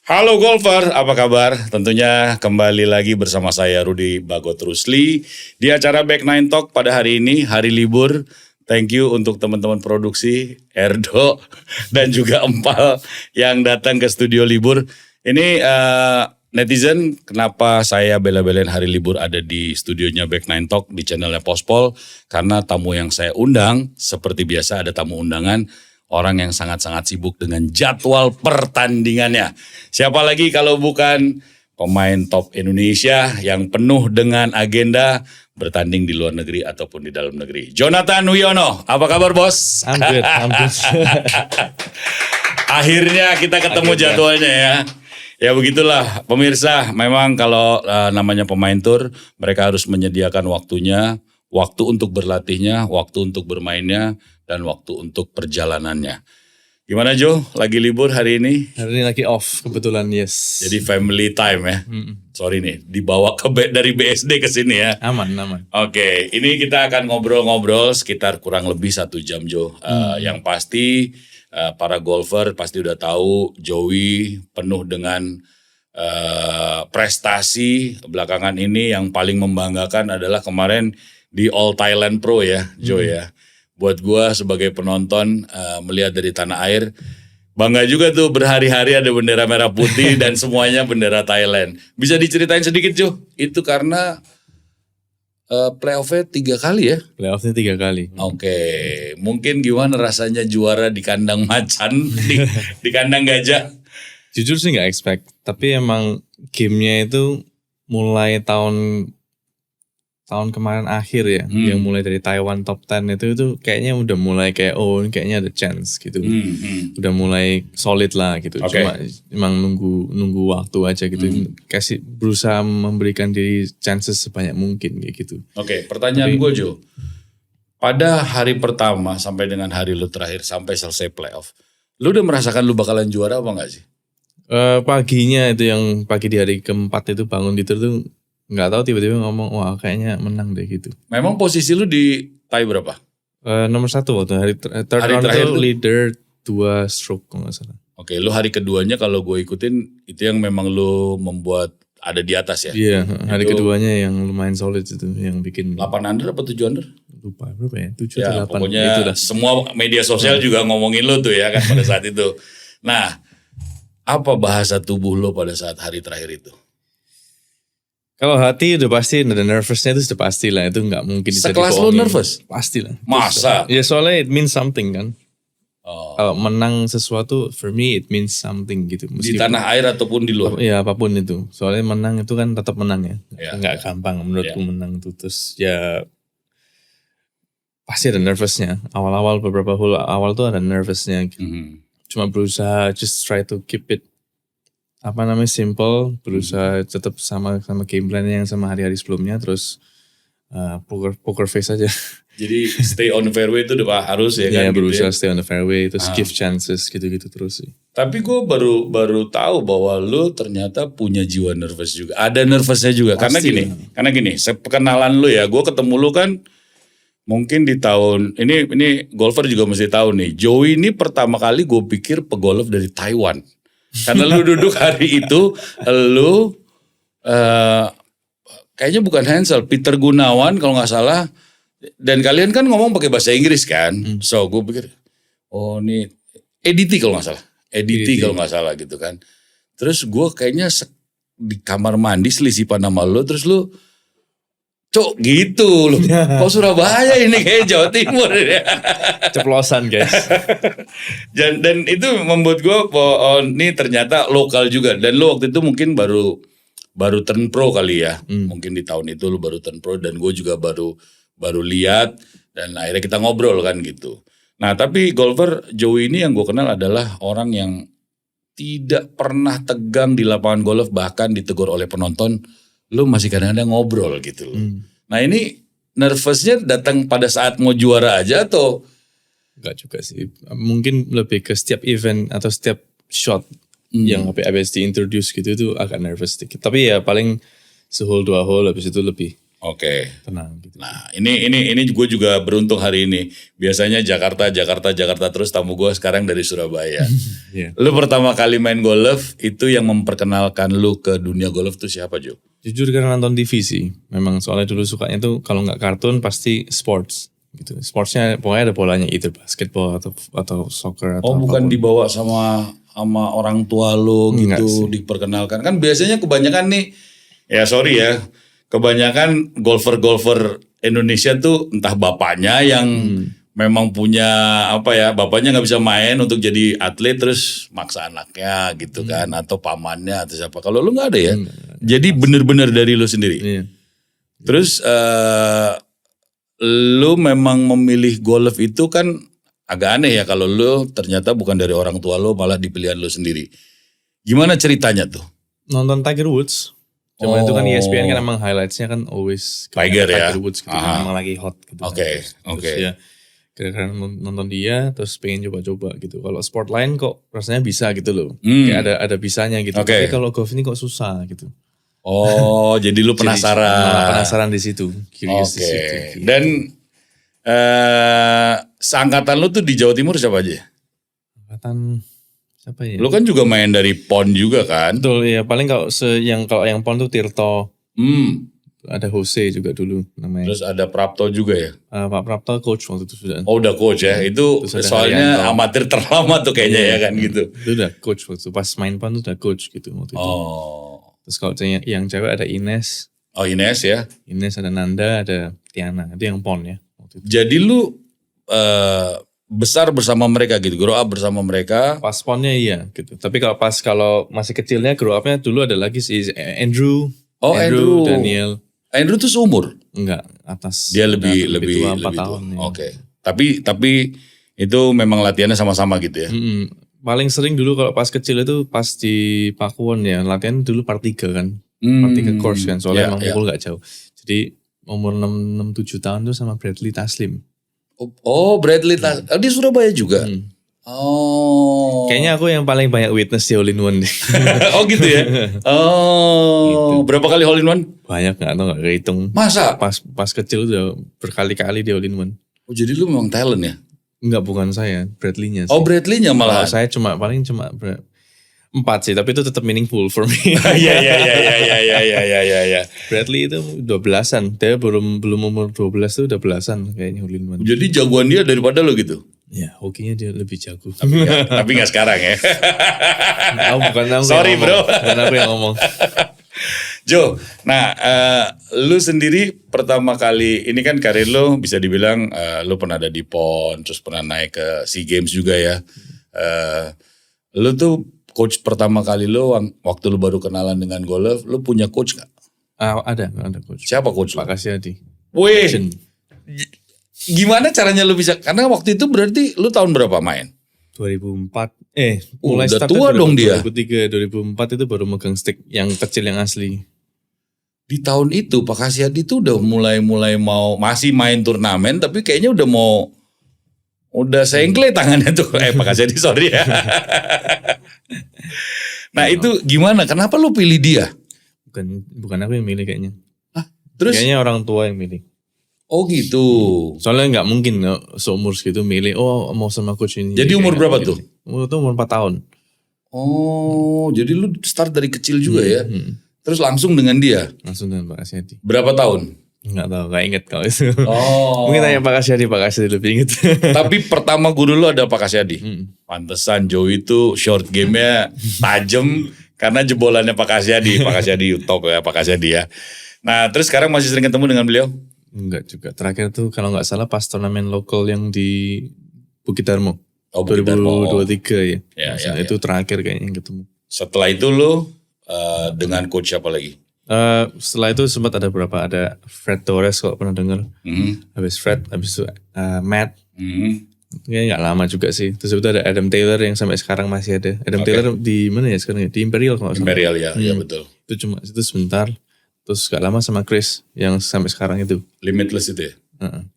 Halo golfer, apa kabar? Tentunya kembali lagi bersama saya Rudy Bagot Rusli di acara Back Nine Talk pada hari ini, hari libur. Thank you untuk teman-teman produksi, Erdo dan juga Empal yang datang ke studio libur. Ini netizen, kenapa saya bela-belain hari libur ada di studionya Back Nine Talk di channelnya Pospol? Karena tamu yang saya undang, seperti biasa ada tamu undangan, orang yang sangat-sangat sibuk dengan jadwal pertandingannya. Siapa lagi kalau bukan pemain top Indonesia yang penuh dengan agenda bertanding di luar negeri ataupun di dalam negeri. Jonathan Wiono, apa kabar bos? I'm good. Akhirnya kita ketemu jadwalnya ya. Ya begitulah pemirsa, memang kalau namanya pemain tur, mereka harus menyediakan waktunya, waktu untuk berlatihnya, waktu untuk bermainnya, dan waktu untuk perjalanannya. Gimana Jo, lagi libur hari ini? Hari ini lagi off kebetulan, yes. Jadi family time ya. Sorry nih, dibawa dari BSD ke sini ya. Aman. Oke, ini kita akan ngobrol-ngobrol sekitar kurang lebih 1 jam Jo. Yang pasti para golfer pasti udah tahu Joey penuh dengan prestasi belakangan ini. Yang paling membanggakan adalah kemarin di All Thailand Pro ya Jo ya. Buat gue sebagai penonton melihat dari tanah air, bangga juga tuh berhari-hari ada bendera merah putih dan semuanya bendera Thailand. Bisa diceritain sedikit Jo? Itu karena playoff-nya 3 kali ya? Playoff-nya 3 kali. Oke, mungkin gimana rasanya juara di kandang macan, di kandang gajah? Jujur sih gak expect, tapi emang gamenya itu mulai tahun kemarin akhir ya, yang mulai dari Taiwan top 10 itu kayaknya udah mulai kayak ini kayaknya ada chance gitu. Udah mulai solid lah gitu. Okay. Cuma emang nunggu waktu aja gitu. Kasih berusaha memberikan diri chances sebanyak mungkin kayak gitu. Oke, pertanyaan gue Jo. Pada hari pertama sampai dengan hari lu terakhir sampai selesai playoff, lu udah merasakan lu bakalan juara apa enggak sih? Paginya itu yang pagi di hari keempat itu bangun tidur tuh nggak tahu tiba-tiba ngomong wah kayaknya menang deh gitu. Memang posisi lu di tie berapa? Nomor 1 waktu hari round itu leader 2 stroke kalau nggak salah. Oke, lu hari keduanya kalau gue ikutin itu yang memang lu membuat ada di atas ya? Iya, hari keduanya yang lumayan solid itu yang bikin 8 under apa 7 under? Lupa berapa ya? 7 ya, atau 8. Pokoknya itulah. Semua media sosial juga ngomongin lu tuh ya kan pada saat itu. Nah, apa bahasa tubuh lu pada saat hari terakhir itu? Kalau hati udah pasti, ada nervousnya itu sudah pasti lah. Itu gak mungkin bisa dibohongin. Sekelas lu nervous? Pasti lah. Masa? Ya soalnya it means something kan. Kalau menang sesuatu, for me it means something gitu. Di tanah air ataupun di luar? Ya apapun itu. Soalnya menang itu kan tetap menang ya. Gak gampang menurutku menang itu. Terus ya pasti ada nervousnya. Awal-awal beberapa hole awal tuh ada nervousnya. Cuma berusaha just try to keep it simple, berusaha tetap sama game plan yang sama hari-hari sebelumnya, terus poker face aja. Jadi stay on the fairway itu udah harus ya kan? Iya, berusaha stay on the fairway, terus give chances gitu-gitu terus sih. Tapi gue baru tahu bahwa lu ternyata punya jiwa nervous juga. Ada nervousnya juga. Pasti. Karena gini, kenalan lu ya, gue ketemu lu kan mungkin di tahun ini golfer juga mesti tahu nih. Joey ini pertama kali gue pikir pegolf dari Taiwan. Karena lu duduk hari itu, lu kayaknya bukan Hansel, Peter Gunawan kalau nggak salah. Dan kalian kan ngomong pakai bahasa Inggris kan. So gue pikir, ini Editi kalau nggak salah. Editi kalau nggak salah gitu kan. Terus gue kayaknya di kamar mandi selisipan nama lu, terus lu, Cok gitu loh. Kok Surabaya ini kayak Jawa Timur ya. Ceplosan guys. Dan itu membuat gue ini ternyata lokal juga. Dan lu waktu itu mungkin baru turn pro kali ya. Mungkin di tahun itu lu baru turn pro dan gue juga baru lihat dan akhirnya kita ngobrol kan gitu. Nah tapi golfer Joey ini yang gue kenal adalah orang yang tidak pernah tegang di lapangan golf, bahkan ditegur oleh penonton. Lu masih kadang-kadang ngobrol gitu loh. Nah ini nervousnya datang pada saat mau juara aja atau? Enggak juga sih. Mungkin lebih ke setiap event atau setiap shot yang habis di introduce gitu itu agak nervous sedikit. Tapi ya paling sehole 2 hole habis itu lebih Oke. tenang gitu. Nah, ini gue juga beruntung hari ini. Biasanya Jakarta terus, tamu gue sekarang dari Surabaya. Iya. Lu pertama kali main golf itu yang memperkenalkan lu ke dunia golf tuh siapa, Jo? Jujur karena nonton TV sih. Memang soalnya dulu sukanya tuh kalau nggak kartun pasti sports gitu. Sportsnya pokoknya ada bolanya itu basketball atau soccer atau Oh, bukan apapun. dibawa sama orang tua lu Enggak gitu diperkenalkan. Kan biasanya kebanyakan nih, ya sorry ya, kebanyakan golfer Indonesia tuh entah bapaknya yang memang punya bapaknya nggak bisa main untuk jadi atlet terus maksa anaknya gitu kan, atau pamannya atau siapa. Kalau lu nggak ada ya, jadi bener-bener dari lu sendiri. Iya. Terus lu memang memilih golf itu kan agak aneh ya kalau lu ternyata bukan dari orang tua lu, malah di pilihan lu sendiri. Gimana ceritanya tuh? Nonton Tiger Woods. Cuma itu kan ESPN kan emang highlightsnya kan always Tiger ya? Tiger Woods gitu. Aha. Emang lagi hot gitu. Oke, Terus oke. ya kira-kira nonton dia terus pengen coba-coba gitu. Kalau sport lain kok rasanya bisa gitu loh. Kayak ada bisanya gitu. Oke. Tapi kalau golf ini kok susah gitu. Oh, jadi lu Jadi, penasaran. malah penasaran di situ. Curious di Oke. situ. gitu. Dan seangkatan lu tuh di Jawa Timur siapa aja? Angkatan siapa ya? Lu kan juga main dari PON juga kan? Betul ya, paling kalau yang PON tuh Tirto, Hmm. ada Jose juga dulu namanya. Terus ada Prapto juga ya? Pak Prapto coach waktu itu sudah. Oh, udah coach ya? Itu Terus ada soalnya Haryanto. amatir terlama tuh kayaknya ya kan gitu. Itu udah coach waktu itu. Pas main PON tuh udah coach gitu waktu itu. Oh. Terus kalau yang cewek ada Ines, Oh, Ines ya? ada Nanda, ada Tiana. Itu yang PON ya waktu itu. Jadi lu besar bersama mereka gitu, grow up bersama mereka. Pas PON-nya iya gitu. Tapi kalau masih kecilnya grow up-nya dulu ada lagi si Andrew. Oh, Andrew. Daniel. Andrew tuh seumur. Enggak, atas. Dia udah lebih tua 4 tua. tahun. Ya. Oke. Tapi itu memang latihannya sama-sama gitu ya. Paling sering dulu kalau pas kecil itu pas di Pakuwon ya latihan dulu part 3 kan. Part 3 course kan soalnya emang mukul gak jauh. Jadi umur 6-7 tahun tuh sama Bradley Taslim. Oh, Bradley di Surabaya juga. Oh. Kayaknya aku yang paling banyak witness di All in One deh. Oh gitu ya. Oh, berapa kali hole in one? Banyak gak tau gak kehitung. Masa? Pas kecil udah berkali-kali di All in One. Oh, jadi lu memang talent ya? Enggak, bukan saya, Bradley-nya sih. Oh, Bradley-nya malah. Kalau saya cuma 4 sih, tapi itu tetap meaningful for me. Iya. Bradley itu 12-an, dia belum umur 12 tuh udah belasan kayaknya All in One. Jadi jagoan dia daripada lo gitu. Ya, hokinya dia lebih jago. Tapi gak sekarang ya. Bukan aku Sorry, yang ngomong. bro. Bukan aku yang ngomong. Jo, nah lu sendiri pertama kali, ini kan karir lu bisa dibilang lu pernah ada di PON, terus pernah naik ke SEA Games juga ya. Lu tuh coach pertama kali lu waktu lu baru kenalan dengan golf, lu punya coach gak? Ada coach. Siapa coach lu? Pak Kasyadi. Wih, gimana caranya lu bisa, karena waktu itu berarti lu tahun berapa main? 2004. Mulai udah start tua dong dia. 2003, 2004 itu baru megang stick yang kecil yang asli. Di tahun itu Pak Kasyadi itu udah mulai mau, masih main turnamen tapi kayaknya udah sengkle tangannya tuh. Pak Kasyadi sorry ya. Nah itu gimana? Kenapa lu pilih dia? Bukan aku yang milih kayaknya. Terus? Kayaknya orang tua yang milih. Oh gitu. Soalnya nggak mungkin seumur segitu milih. Oh mau sama coach ini. Jadi umur berapa tuh? Umur 4 tahun. Oh jadi lu start dari kecil juga ya? Terus langsung dengan dia? Langsung dengan Pak Kasyadi. Berapa tahun? Nggak tahu, nggak inget kalau itu. Oh. Mungkin tanya Pak Kasyadi lebih inget. Tapi pertama guru lu ada Pak Kasyadi. Pantesan Joe itu short game-nya tajam karena jebolannya Pak Kasyadi. Pak Kasyadi top ya Pak Kasyadi ya. Nah terus sekarang masih sering ketemu dengan beliau? Enggak juga. Terakhir tuh kalau nggak salah pas turnamen lokal yang di Bukit Darmo. Oh, Bukit Darmo. 2023 ya. Ya. Itu terakhir kayaknya yang ketemu. Setelah itu lu dengan coach siapa lagi? Setelah itu sempat ada Fred Torres kalau pernah dengar. Habis Fred, habis itu Matt. Kayaknya nggak lama juga sih. Terus itu ada Adam Taylor yang sampai sekarang masih ada. Adam Taylor di mana ya sekarang ya? Di Imperial kalau nggak salah. Imperial ya, ya betul. Itu sebentar. Terus gak lama sama Chris yang sampai sekarang itu. Limitless itu ya?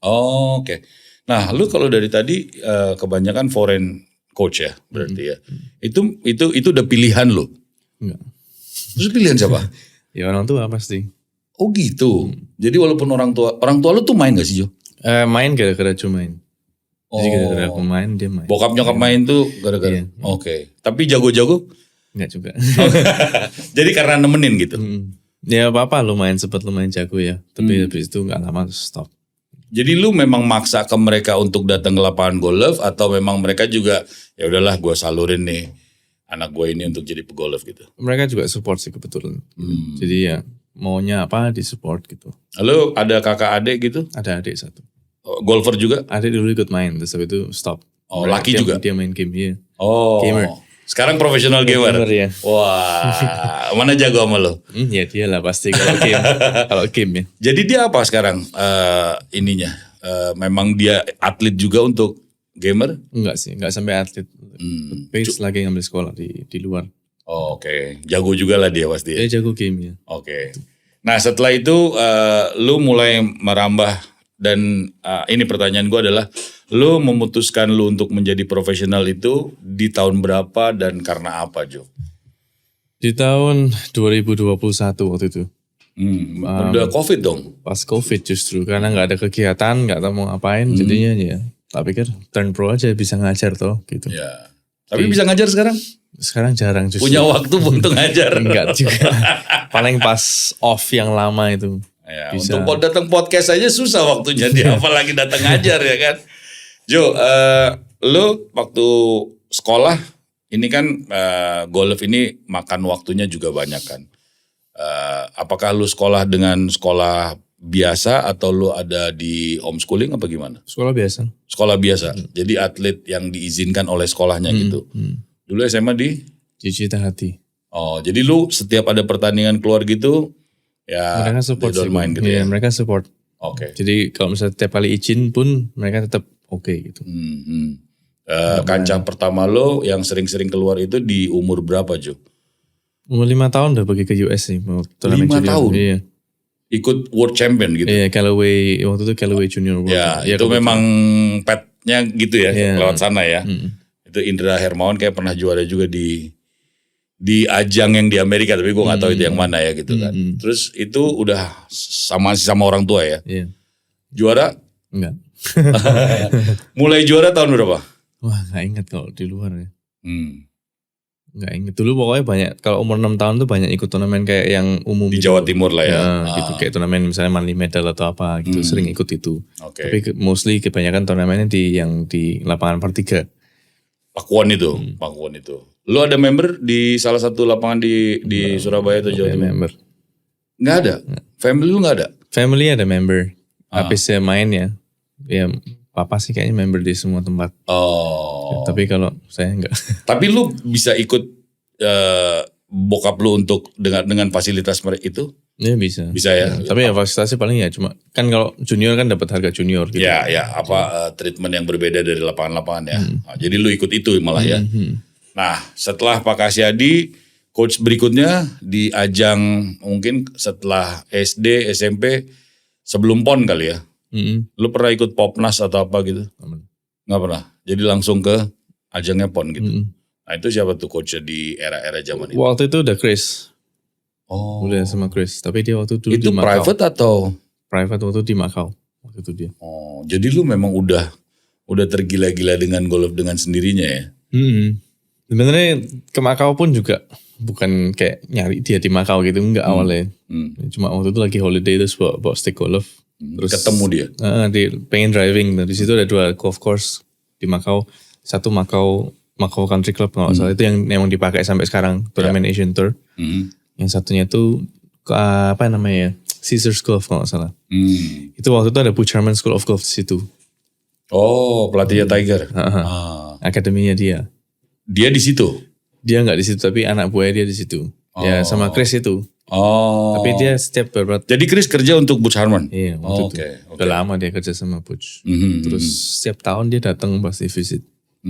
Oh, oke. Nah lu kalau dari tadi kebanyakan foreign coach ya berarti ya. Itu udah pilihan lu? Enggak. Terus pilihan siapa? Ya orang tua pasti. Oh gitu. Jadi walaupun orang tua lu tuh main gak sih Jo? Main gara-gara cuma main. Oh. Jadi gara-gara aku main, dia main. Bokap nyokap main tuh gara-gara. Iya. Oke. Tapi jago-jago? Enggak juga. Jadi karena nemenin gitu. Ya apa-apa lumayan jago ya. Tapi habis itu gak lama stop. Jadi lu memang maksa ke mereka untuk datang ke lapangan golf atau memang mereka juga ya udahlah gue salurin nih anak gue ini untuk jadi pegolf gitu. Mereka juga support sih kebetulan. Jadi ya maunya apa di support gitu. Lalu ada kakak adik gitu? Ada adik satu. Golfer juga? Adik dulu ikut main, terus habis itu stop. Oh, laki juga? Dia main game, ya. Oh, Gamer. Sekarang profesional gamer? Gamer, ya. Wah, mana jago sama lo? Ya dia lah pasti kalau game. Kalau game ya. Jadi dia apa sekarang ininya? Memang dia atlet juga untuk gamer? Enggak sih, enggak sampai atlet. Base lagi ngambil sekolah di luar. Oh, oke. Jago juga lah dia pasti ya? Dia jago game ya. Oke. Nah setelah itu lu mulai merambah dan ini pertanyaan gue adalah lu memutuskan lu untuk menjadi profesional itu di tahun berapa dan karena apa Jo? Di tahun 2021 waktu itu. Udah COVID dong? Pas COVID justru karena nggak ada kegiatan, nggak tahu mau ngapain, jadinya ya. Tak pikir turn pro aja bisa ngajar toh gitu. Ya. Tapi bisa ngajar sekarang? Sekarang jarang justru. Punya waktu untuk ngajar? Enggak juga. Paling pas off yang lama itu. Ya, bisa. untuk datang podcast aja susah waktunya dia, apalagi datang ngajar ya kan. Jo, lu waktu sekolah ini kan golf ini makan waktunya juga banyak kan. Apakah lu sekolah dengan sekolah biasa atau lu ada di homeschooling apa gimana? Sekolah biasa. Sekolah biasa. Jadi atlet yang diizinkan oleh sekolahnya gitu. Dulu SMA di? Di Cita Hati. Oh, jadi lu setiap ada pertandingan keluar gitu ya mereka support dia sih. main gitu Iya, ya. mereka support. Oke. Jadi kalau misalnya tiap kali izin pun mereka tetap oke gitu. Kancah pertama lo yang sering-sering keluar itu di umur berapa Jo? Umur 5 tahun udah pergi ke US nih. Mau turnamen 5 junior. tahun? Iya. Ikut World Champion gitu? Iya, Callaway, waktu itu Callaway Junior World. Ya, Iya, itu memang petnya gitu ya, Iya. lewat sana ya. Itu Indra Hermawan kayak pernah juara juga di ajang yang di Amerika, tapi gue gak tahu itu yang mana ya gitu kan. Terus itu udah sama orang tua ya? Iya. Juara? Enggak. Mulai juara tahun berapa? Wah, gak ingat kalau di luar ya. Nggak inget dulu pokoknya banyak kalau umur 6 tahun tuh banyak ikut turnamen kayak yang umum Di gitu. Jawa Timur lah ya. Gitu kayak turnamen misalnya monthly medal atau apa gitu sering ikut itu. Oke. Tapi mostly kebanyakan turnamennya yang di lapangan par 3. Pakuan itu. Lu ada member di salah satu lapangan di Surabaya atau Jawa Timur? Member. Nggak ada. Family lu nggak ada? Family ada member. Habis saya main ya papa sih kayaknya member di semua tempat. Oh. Tapi kalau saya enggak. Tapi lu bisa ikut bokap lu untuk dengan fasilitas mereka itu? Ya bisa. Bisa ya. Tapi ya fasilitasnya paling ya cuma kan kalau junior kan dapat harga junior gitu. Ya treatment yang berbeda dari lapangan-lapangan ya. Nah, jadi lu ikut itu malah ya. Nah setelah Pak Kasyadi, coach berikutnya di ajang mungkin setelah SD, SMP, sebelum PON kali ya. Lu pernah ikut Popnas atau apa gitu? Nggak pernah. Jadi langsung ke ajangnya PON gitu. Nah itu siapa tuh coachnya di era-era zaman itu? Waktu itu udah Chris. Oh. Udah sama Chris. Tapi dia waktu dulu Itu di Macau. private atau? Private waktu di Macau. Waktu itu dia. Oh, jadi lu memang udah tergila-gila dengan golf dengan sendirinya ya? Sebenarnya ke Macau pun juga bukan kayak nyari dia di Macau gitu, enggak awalnya. Cuma waktu itu lagi holiday terus bawa stick golf. Terus ketemu dia? Dia pengen driving. Di situ ada 2 golf course di Macau. Satu Macau Country Club kalau nggak salah, itu yang memang dipakai sampai sekarang turnamen Asian Tour. Yang satunya itu apa namanya? Caesars Golf kalau nggak salah. Itu waktu itu ada Butch Harmon School of Golf di situ. Oh, pelatihnya Tiger. Akademinya dia. Dia di situ. Dia nggak di situ tapi anak buahnya dia di situ. Ya sama Chris itu. Oh. Tapi dia setiap beberapa. Jadi Chris kerja untuk Butch Harmon. Iya. Waktu itu. Udah lama dia kerja sama Butch. Terus setiap tahun dia datang pasti visit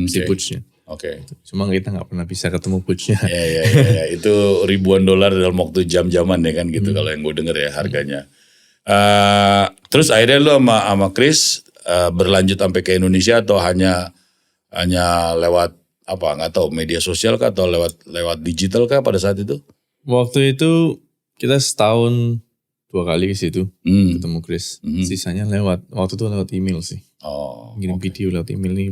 si Butchnya. Oke. Cuma kita nggak pernah bisa ketemu Butchnya. Ya. Itu ribuan dolar dalam waktu jam-jaman ya kan gitu kalau yang gue denger ya harganya. Terus akhirnya lu sama Chris berlanjut sampai ke Indonesia atau hanya lewat apa nggak tahu media sosial kah atau lewat digital kah pada saat itu? Waktu itu kita setahun 2 kali ke situ ketemu Chris. Sisanya waktu itu lewat email sih. Oh, Ngirim video lewat email nih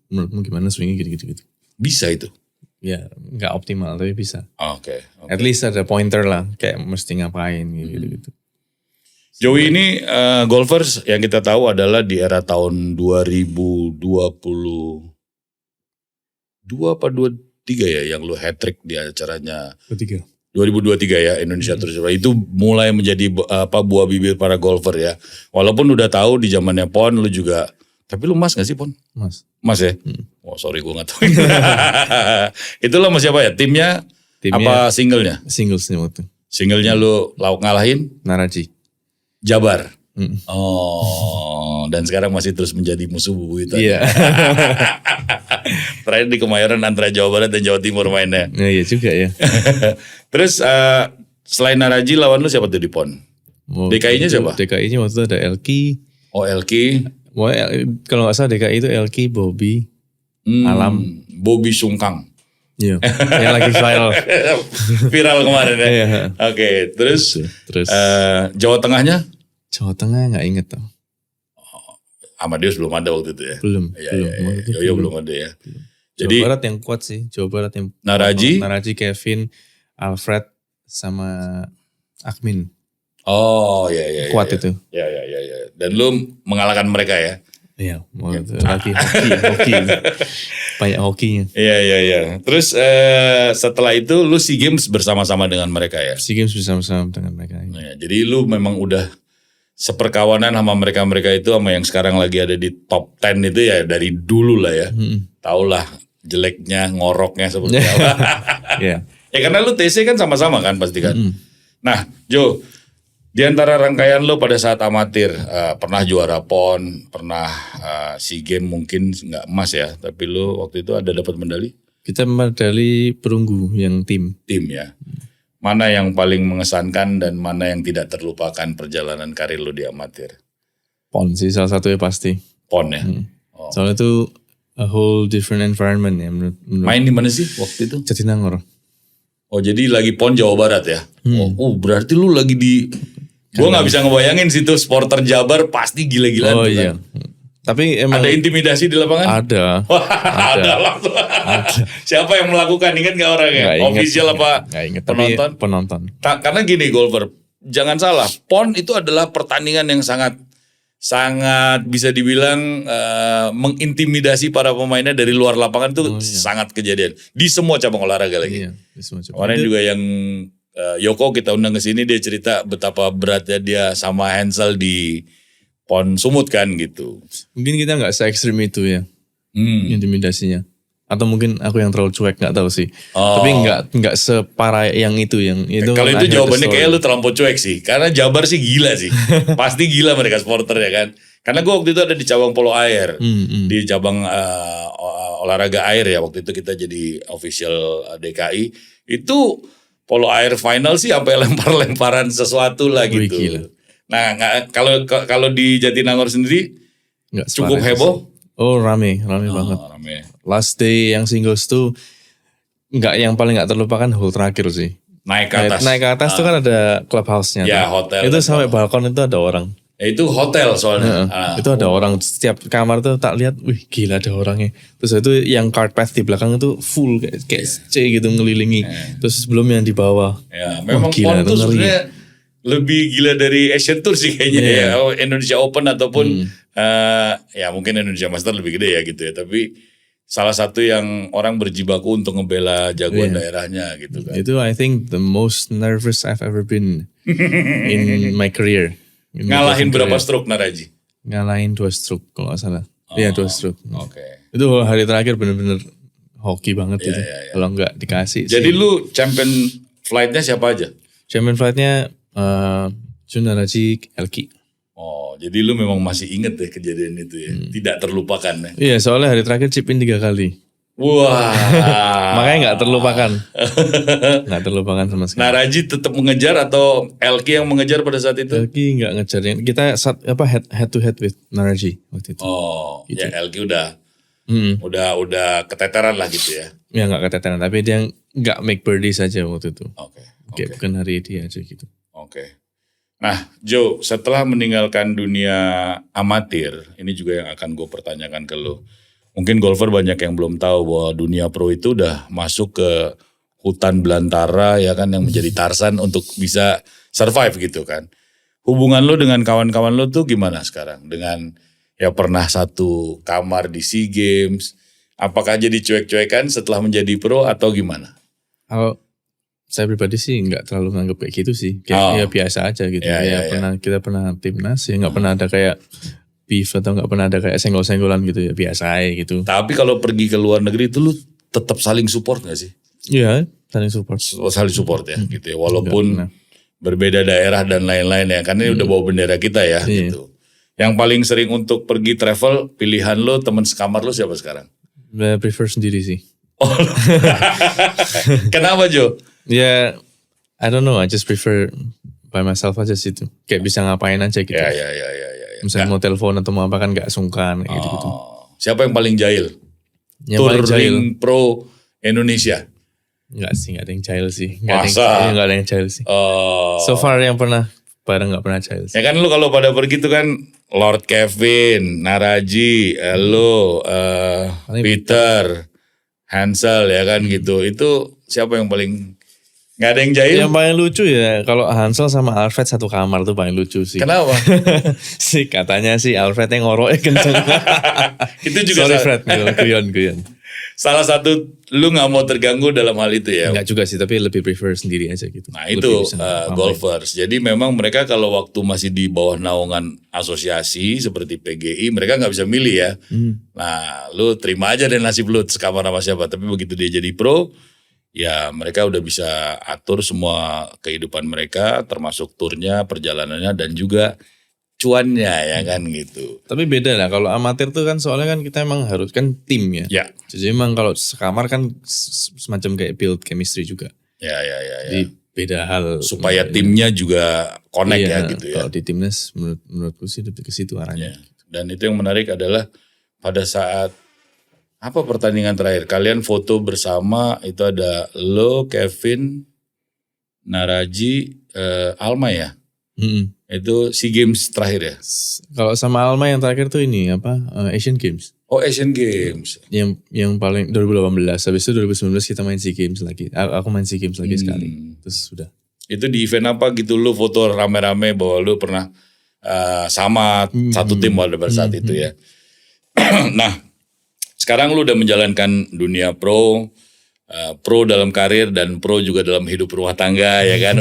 menurutmu gimana swingnya gitu. bisa itu. Ya nggak optimal tapi bisa. Oke. At least ada pointer lah kayak mesti ngapain gitu. Joey ini golfers yang kita tahu adalah di era tahun 2022 apa 23 ya yang lu hat-trick di acaranya 2023 ya Indonesia Tour. Itu mulai menjadi buah bibir para golfer ya. Walaupun udah tahu di zamannya Pon lu juga, tapi lu mas gak sih Pon? Mas ya? Oh sorry gue gak tahu. Itu lo sama siapa ya? Timnya apa singlenya? Singlesnya waktu. Singlenya lu ngalahin? Naraji. Jabar. Oh, dan sekarang masih terus menjadi musuh bubuyutan. Iya. Terakhir di Kemayoran antara Jawa Barat dan Jawa Timur mainnya. Nah, iya juga ya. Terus selain Naraji lawan lu siapa tuh di PON? DKI-nya siapa? DKI-nya waktu itu ada Elki. Oh Elki. Kalau nggak salah DKI itu Elki, Bobby, Alam. Bobby Sungkang. Iya. Yang lagi viral kemarin ya. Iya. Oke, terus Jawa Tengahnya? Jawa Tengah nggak inget tau. Amadeus belum ada waktu itu ya? Belum. Yoyo belum ada ya. Jadi Jawa Barat yang kuat sih. Jawa Barat yang Naraji, Kevin, Alfred, sama Akmin. Oh iya. Kuat itu. Ya. Dan lu mengalahkan mereka ya? Iya. Lagi hoki. Banyak hokinya. Iya. Terus setelah itu lu SEA Games bersama-sama dengan mereka ya? SEA Games bersama-sama dengan mereka. Ya, jadi lu memang udah seperkawanan sama mereka itu sama yang sekarang lagi ada di top 10 itu ya dari dulu lah ya. Taulah jeleknya, ngoroknya seperti apa. Iya. Ya karena lu TC kan sama-sama kan pasti kan. Nah Jo, di antara rangkaian lu pada saat amatir, pernah juara PON, pernah SEA Games mungkin nggak emas ya, tapi lu waktu itu ada dapat medali? Kita medali perunggu yang tim. Tim ya. Mana yang paling mengesankan dan mana yang tidak terlupakan perjalanan karir lu di amatir? PON sih salah satunya pasti. PON ya? Oh. Soalnya itu a whole different environment ya menurut. Main di mana sih waktu itu? Jatinangor. Oh jadi lagi PON Jawa Barat ya? Oh berarti lu lagi di... Gue gak bisa ngebayangin situ supporter Jabar pasti gila-gilaan. Oh iya. Kan? Tapi emang ada intimidasi di lapangan? Ada. Ada langsung. Siapa yang melakukan? Ingat gak orangnya? Official apa penonton? Penonton. Karena gini golfer, jangan salah. PON itu adalah pertandingan yang sangat bisa dibilang mengintimidasi para pemainnya dari luar lapangan itu sangat kejadian. Di semua cabang olahraga lagi. Iya, di semua cabang. Kemarin juga yang Yoko kita undang ke sini dia cerita betapa beratnya dia sama Hansel di PON Sumut kan gitu. Mungkin kita nggak se-ekstrim itu ya intimidasinya. Atau mungkin aku yang terlalu cuek nggak tahu sih. Tapi nggak separah yang itu Kalau itu jawabannya kayak lu terlampau cuek sih. Karena Jabar sih gila sih. Pasti gila mereka supporter ya kan. Karena gue waktu itu ada di cabang polo air, di cabang olahraga air ya. Waktu itu kita jadi official DKI. Itu polo air final sih sampai lempar-lemparan sesuatu lah gitu. Gila. Nah, kalau di Jatinangor sendiri nggak cukup heboh. Oh rame banget. Rame. Last day yang singles tuh yang paling nggak terlupakan hole terakhir sih. Naik ke atas. Naik ke atas tuh kan ada clubhouse-nya. Ya hotel. Itu sampai balkon itu ada orang. Itu hotel soalnya. Itu ada orang setiap kamar tuh tak lihat, wih gila ada orangnya. Terus itu yang card path di belakang itu full kayak C gitu ngelilingi. Terus sebelum yang di bawah. Ya, memang PON tuh sebenarnya lebih gila dari Asian Tour sih kayaknya ya. Indonesia Open ataupun ya mungkin Indonesia Master lebih gede ya gitu ya. Tapi salah satu yang orang berjibaku untuk ngebela jagoan daerahnya gitu kan. Itu I think the most nervous I've ever been in my career. Ngalahin berapa stroke Naraji? Ngalahin 2 stroke kalau gak salah. Iya 2 stroke. Oke. Itu hari terakhir bener-bener hoki banget itu. Kalau nggak dikasih. Jadi lu champion flightnya siapa aja? Champion flightnya Jun Naraji, Elki. Oh, jadi lu memang masih inget deh kejadian itu ya. Tidak terlupakan ya. Iya, soalnya hari terakhir chip in 3 kali. Wah. Makanya nggak terlupakan. Nggak terlupakan sama sekali. Naraji tetap mengejar atau Elki yang mengejar pada saat itu? Elki nggak ngejar. Kita head to head with Naraji waktu itu. Oh, gitu. Ya Elki udah keteteran lah gitu ya. Ya nggak keteteran, tapi dia nggak make birdie saja waktu itu. Oke. Bukan hari dia aja gitu. Oke. Nah, Joe, setelah meninggalkan dunia amatir, ini juga yang akan gue pertanyakan ke lo. Mungkin golfer banyak yang belum tahu bahwa dunia pro itu udah masuk ke hutan belantara ya kan, yang menjadi Tarzan untuk bisa survive gitu kan. Hubungan lo dengan kawan-kawan lo tuh gimana sekarang? Dengan ya pernah satu kamar di SEA Games, apakah jadi cuek-cuekan setelah menjadi pro atau gimana? Kalau saya pribadi sih nggak terlalu nganggep kayak gitu sih, kayak ya biasa aja gitu. Ya. Kita pernah timnas ya, nggak pernah ada kayak beef atau nggak pernah ada kayak senggol-senggolan gitu ya, biasa aja gitu. Tapi kalau pergi ke luar negeri itu lu tetap saling support gak sih? Iya, saling support. Saling support ya gitu ya, walaupun berbeda daerah dan lain-lain ya, karena ini udah bawa bendera kita ya gitu. Yang paling sering untuk pergi travel, pilihan lo, teman sekamar lo siapa sekarang? Saya prefer sendiri sih. Oh, kenapa Jo? Ya, I don't know, I just prefer by myself aja sih itu. Kayak bisa ngapain aja gitu. Ya. Misalnya mau telepon atau mau apa kan gak sungkan kayak gitu-gitu. Siapa yang paling jahil? Yang paling jahil. Touring Pro Indonesia? Enggak sih, gak ada yang jahil sih. Masa? Gak ada yang jahil sih. So far yang pernah bareng gak pernah jahil sih. Ya kan lu kalau pada pergi itu kan Lord Kevin, Naraji, lo, Peter, Hansel ya kan gitu. Itu siapa yang paling nggak ada yang jahil? Yang paling lucu ya kalau Hansel sama Alfred satu kamar tuh paling lucu sih. Kenapa? sih katanya sih Alfred yang ngoroknya kenceng. Itu juga Sorry Fred, guyon. salah satu lu nggak mau terganggu dalam hal itu ya. Enggak juga sih, tapi lebih prefer sendiri aja gitu. Nah Lebih itu bisa ngapain. golfers. Jadi memang mereka kalau waktu masih di bawah naungan asosiasi seperti PGI, mereka nggak bisa milih ya. Nah lu terima aja deh nasib lu sekamar sama siapa. Tapi begitu dia jadi pro, ya mereka udah bisa atur semua kehidupan mereka, termasuk turnya, perjalanannya, dan juga cuannya ya kan gitu. Tapi beda lah kalau amatir tuh kan soalnya kan kita emang harus kan tim ya. Ya. Jadi emang kalau sekamar kan semacam kayak build chemistry juga. Ya. Jadi beda hal. Supaya timnya juga connect ya Iya, gitu ya. Kalau di timnas menurutku sih lebih ke situ arahnya. Ya. Dan itu yang menarik adalah pada saat apa pertandingan terakhir kalian foto bersama itu ada lo, Kevin, Naraji, Alma ya. Itu SEA Games terakhir ya. Kalau sama Alma yang terakhir tuh ini apa Asian Games. Oh Asian Games. Yang paling 2018. Habis itu 2019 kita main SEA Games lagi. Aku main SEA Games lagi sekali. Terus sudah. Itu di event apa gitu lo foto rame-rame bahwa lo pernah sama satu tim pada saat itu ya. Nah sekarang lo udah menjalankan dunia pro. Pro dalam karir dan pro juga dalam hidup rumah tangga ya kan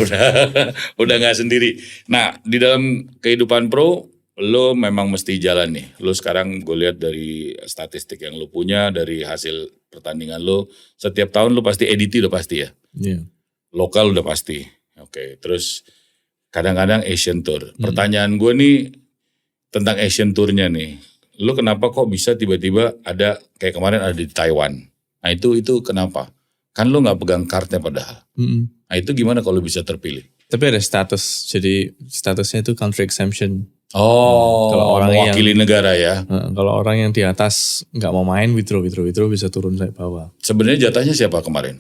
udah nggak sendiri. Nah di dalam kehidupan pro lo memang mesti jalan nih. Lo sekarang gue lihat dari statistik yang lo punya dari hasil pertandingan lo setiap tahun lo pasti EDT udah pasti ya. Iya. Lokal udah pasti. Oke. Terus kadang-kadang Asian Tour. Pertanyaan gue nih tentang Asian Tournya nih. Lo kenapa kok bisa tiba-tiba ada kayak kemarin ada di Taiwan. Nah itu kenapa? Kan lo gak pegang kartnya padahal. Nah itu gimana kalau bisa terpilih? Tapi ada status. Jadi statusnya itu country exemption. Oh, kalau orang mewakili negara ya. Kalau orang yang di atas nggak mau main withdraw bisa turun sampai bawah. Sebenarnya jatahnya siapa kemarin?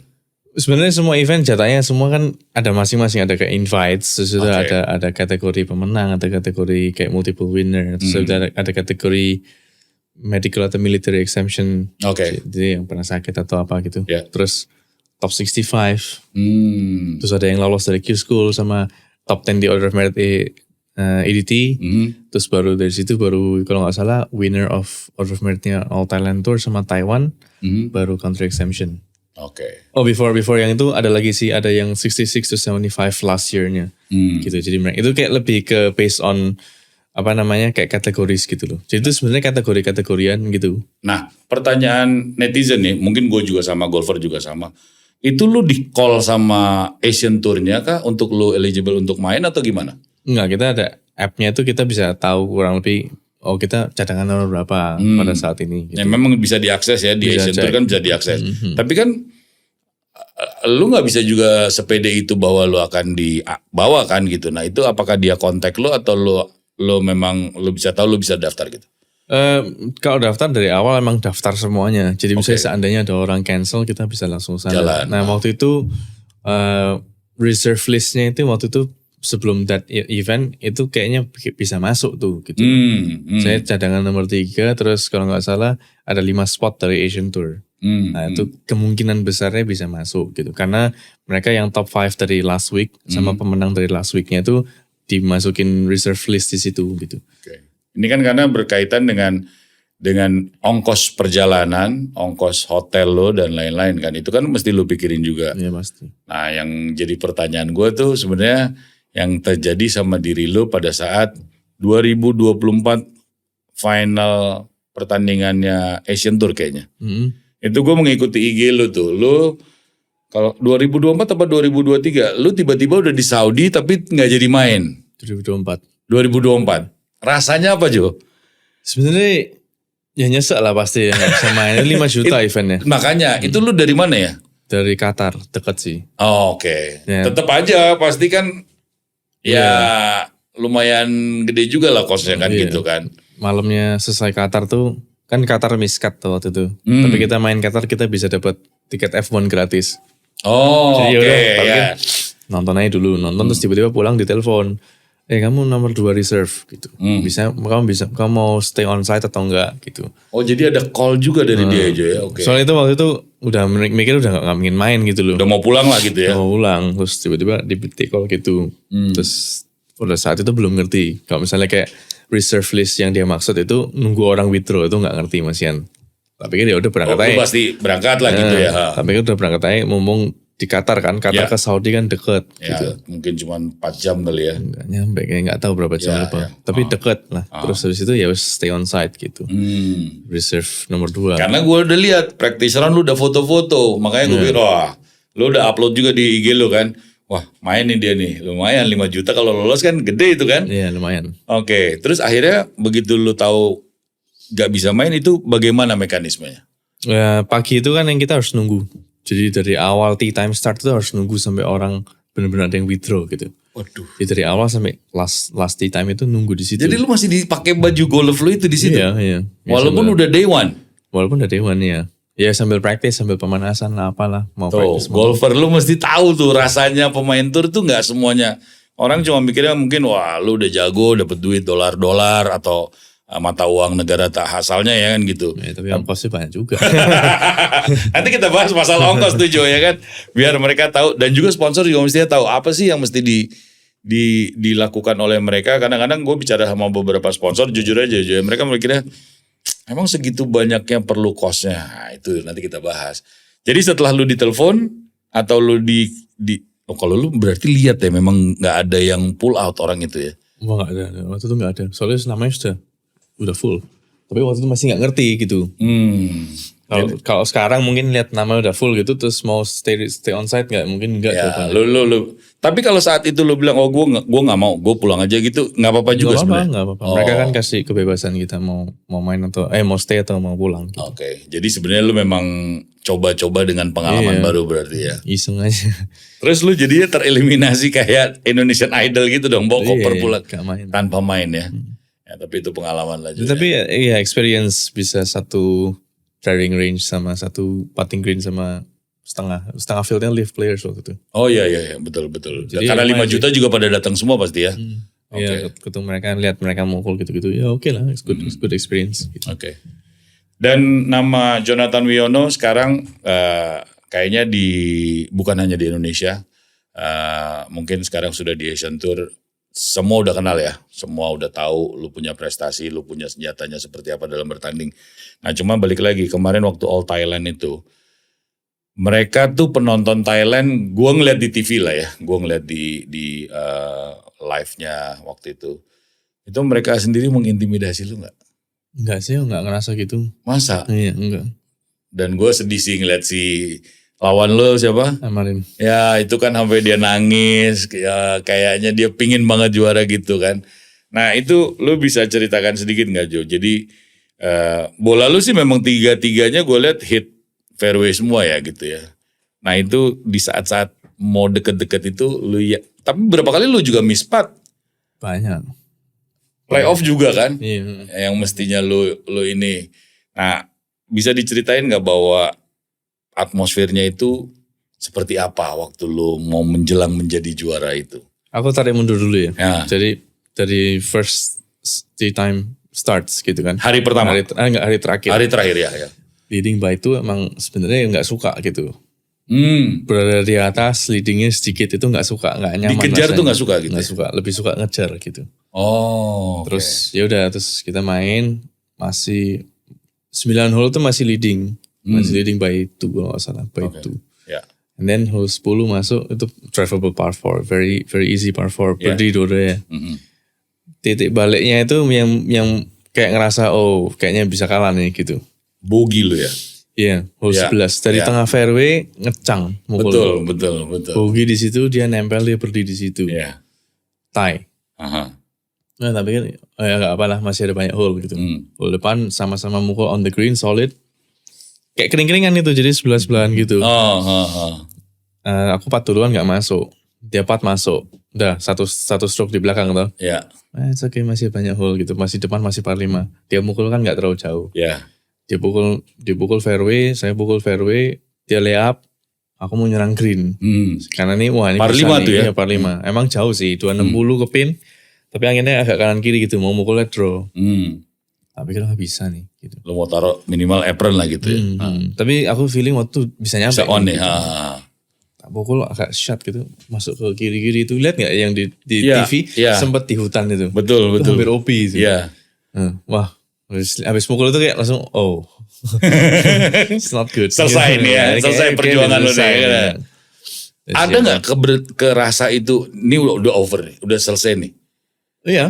Sebenarnya semua event jatahnya semua kan ada masing-masing, ada kayak invites, terus ada kategori pemenang, ada kategori kayak multiple winner, terus ada kategori medical atau military exemption. Jadi yang pernah sakit atau apa gitu. Yeah. Terus top 65. Terus ada yang lolos dari Q School sama top 10 di Order of Merit EDT. Terus baru dari situ baru kalau nggak salah winner of Order of Meritnya All Thailand Tour sama Taiwan. Baru country exemption. Oh before yang itu ada lagi sih, ada yang 66 to 75 last year-nya. Gitu. Jadi itu kayak lebih ke based on apa namanya kayak kategoris gitu loh. Jadi itu sebenarnya kategori-kategorian gitu. Nah pertanyaan netizen nih, mungkin gue juga sama, golfer juga sama. Itu lu di call sama Asian Tour-nya kah untuk lu eligible untuk main atau gimana? Enggak, kita ada app-nya itu kita bisa tahu kurang lebih kita cadangan nomor berapa pada saat ini. Gitu. Ya, memang bisa diakses ya di bisa Asian Tour kan bisa diakses. Tapi kan lu nggak bisa juga sepede itu bahwa lu akan dibawa kan gitu. Nah itu apakah dia kontak lu atau lu memang lu bisa tahu lu bisa daftar gitu? Kalau daftar dari awal emang daftar semuanya. Jadi misalnya seandainya ada orang cancel kita bisa langsung sana. Jalan. Nah waktu itu reserve listnya itu waktu itu sebelum that event itu kayaknya bisa masuk tuh gitu. Saya cadangan nomor 3, terus kalau nggak salah ada 5 spot dari Asian Tour. Nah itu kemungkinan besarnya bisa masuk gitu. Karena mereka yang top 5 dari last week sama pemenang dari last weeknya itu dimasukin reserve list di situ gitu. Oke. Ini kan karena berkaitan dengan ongkos perjalanan, ongkos hotel lo dan lain-lain kan. Itu kan mesti lo pikirin juga. Iya pasti. Nah yang jadi pertanyaan gue tuh sebenarnya yang terjadi sama diri lo pada saat 2024 final pertandingannya Asian Tour kayaknya. Itu gue mengikuti IG lo tuh. Lo kalau 2024 atau 2023 lo tiba-tiba udah di Saudi tapi nggak jadi main. 2024. Rasanya apa Jo? Sebenarnya ya nyesek lah pasti ya nggak bisa main. 5 juta eventnya. Makanya itu lu dari mana ya? Dari Qatar, deket sih. Oh, oke. Ya. Tetap aja pasti kan ya lumayan gede juga lah kosnya kan Iya. gitu kan. Malamnya selesai Qatar tuh, kan Qatar miskat tuh waktu itu. Tapi kita main Qatar kita bisa dapat tiket F1 gratis. Oh, Jadi oke yaudah, ya. Nonton aja dulu, nonton terus tiba-tiba pulang ditelepon. Kamu nomor 2 reserve gitu. Kamu mau stay on site atau enggak gitu. Oh, jadi ada call juga dari dia aja ya. Oke. Soalnya itu waktu itu udah mikir udah gak ingin main gitu loh. Udah mau pulang lah gitu ya. Mau pulang, terus tiba-tiba di call gitu. Terus pada saat itu belum ngerti. Kalau misalnya kayak reserve list yang dia maksud itu nunggu orang withdraw itu nggak ngerti Masian. Tapi kan dia udah berangkat Oh, aja. lu pasti berangkat lah gitu ya. Tapi kan udah berangkat aja, mumpung di Qatar kan. Qatar ke Saudi kan deket Ya, gitu. mungkin cuma 4 jam kali ya. Nggak nyampe, kayak nggak tahu berapa jam lupa. Tapi deket lah. Terus habis itu ya wis stay on site gitu. Reserve nomor 2. Karena gue udah lihat practiceran lu udah foto-foto, makanya gue pikir wah, lu udah upload juga di IG lu kan. Wah, main nih dia nih. Lumayan 5 juta kalau lolos kan gede itu kan. Iya lumayan. Oke, terus akhirnya begitu lu tahu gak bisa main itu bagaimana mekanismenya? Ya, pagi itu kan yang kita harus nunggu. Jadi dari awal tea time start itu harus nunggu sampai orang benar-benar ada yang withdraw gitu. Waduh. Jadi dari awal sampai last tea time itu nunggu di situ. Jadi lu masih dipakai baju golf lu itu di situ? Iya. Ya, Walaupun udah day one? Walaupun udah day one ya. Ya sambil practice, sambil pemanasan lah apalah. Mau Tuh, practice. golfer lu mesti tahu tuh rasanya pemain tour tuh gak semuanya. Orang cuma mikirnya mungkin wah lu udah jago dapet duit dolar-dolar atau mata uang negara tak asalnya ya kan gitu. Ya, tapi ongkosnya banyak juga. Nanti kita bahas masalah ongkos tuh Jo ya kan. Biar mereka tahu dan juga sponsor juga mesti tahu apa sih yang mesti dilakukan oleh mereka. Kadang-kadang gue bicara sama beberapa sponsor jujur aja Jo, mereka mikirnya emang segitu banyaknya perlu kosnya. Nah, itu nanti kita bahas. Jadi setelah lu ditelepon atau lu kalau lu berarti lihat ya memang nggak ada yang pull out orang itu ya. Wah gak ada, waktu itu gak ada. Soalnya namanya udah full. Tapi waktu itu masih gak ngerti gitu. Kalau sekarang mungkin lihat nama udah full gitu terus mau stay on site nggak mungkin nggak. Ya, lu. Tapi kalau saat itu lu bilang gue nggak mau, gue pulang aja gitu, nggak apa-apa juga sebenarnya. Nggak apa-apa. Mereka kan kasih kebebasan kita mau main atau mau stay atau mau pulang. Gitu. Oke, jadi sebenarnya lu memang coba-coba dengan pengalaman baru berarti ya. Iseng aja. Terus lu jadinya tereliminasi kayak Indonesian Idol gitu dong, bawa koper pulang tanpa main ya. Ya tapi itu pengalaman lah juga. Tapi ya experience bisa satu driving range sama satu putting green sama setengah fieldnya live players waktu itu. Oh iya betul. Jadi karena 5 juta juga pada datang semua pasti ya. Iya, ketemu mereka lihat mereka mukul gitu-gitu. Ya oke lah, it's good experience. Gitu. Oke. Dan nama Jonathan Wiono sekarang kayaknya bukan hanya di Indonesia, mungkin sekarang sudah di Asian Tour. Semua udah kenal ya, semua udah tahu lu punya prestasi, lu punya senjatanya seperti apa dalam bertanding. Nah cuma balik lagi kemarin waktu All Thailand itu, mereka tuh penonton Thailand, gue ngeliat di TV lah ya, gue ngeliat di live-nya waktu itu mereka sendiri mengintimidasi lu nggak? Enggak sih, enggak ngerasa gitu. Masa? Iya, enggak. Dan gue sedih sih ngeliat si lawan lo siapa? Amarin. Ya itu kan sampai dia nangis, ya kayaknya dia pingin banget juara gitu kan. Nah itu lo bisa ceritakan sedikit gak Jo? Jadi bola lo sih memang tiga-tiganya gue lihat hit fairway semua ya gitu ya. Nah itu di saat-saat mau deket-deket itu lo ya, tapi berapa kali lo juga miss putt? Banyak. Playoff juga kan? Iya. Yang mestinya lo ini. Nah bisa diceritain gak bahwa atmosfernya itu seperti apa waktu lo mau menjelang menjadi juara itu? Aku tarik mundur dulu ya. Ya. Jadi dari first tee time starts gitu kan. Hari pertama. Hari terakhir. Hari terakhir ya. Leading by itu emang sebenarnya nggak suka gitu. Hmm. Berada di atas, leadingnya sedikit itu nggak suka, nggak nyaman. Dikejar rasanya. tuh nggak suka gitu. Nggak suka, lebih suka ngejar gitu. Oh. Terus ya udah, terus kita main masih 9 hole tuh masih leading, masih leading by 2 kalau nggak salah, by 2. Ya. And then hole 10 masuk itu drivable par 4, very easy par 4, birdie dua-duanya. Titik baliknya itu yang kayak ngerasa oh kayaknya bisa kalah nih gitu. Bogey lo ya. Iya, hole Ya, 11 dari ya. tengah fairway ngecang mukul. Betul. Bogey di situ, dia nempel, dia berdiri di situ. Ya. Tie. Aha. Nah, tapi kan ya gak apalah, masih ada banyak hole gitu. Hole depan sama-sama mukul on the green solid. Kayak kering-keringan itu, jadi sebelah-sebelahan gitu. Aku pat duluan gak masuk. Dia pat masuk. Udah satu stroke di belakang tuh. Ya. It's okay, masih banyak hole gitu. Masih depan masih par 5. Dia mukul kan gak terlalu jauh. Ya. Dia pukul fairway, saya pukul fairway, dia lay up, aku mau nyerang green. Karena ini wah ini Par bisa 5 nih, tuh ya? Iya, par 5. Emang jauh sih, 260 ke pin, tapi anginnya agak kanan kiri gitu, mau mukulnya draw. Tapi kan gak bisa nih gitu. Lo mau taruh minimal apron lah gitu ya. Tapi aku feeling waktu bisa nyampe. Bisa on nih. gitu. Tak pukul agak shot gitu, masuk ke kiri-kiri itu. Lihat gak yang di Iya, TV iya. sempet di hutan itu. Betul. Itu hampir OP itu. Iya. Wah, habis mukul itu kayak langsung oh. It's not good. Selesai nih ya, Kayak- selesai kayak perjuangan lu nih, selesai, ya. ya. Ada nggak kerasa itu, ini udah over nih, udah selesai nih. Iya.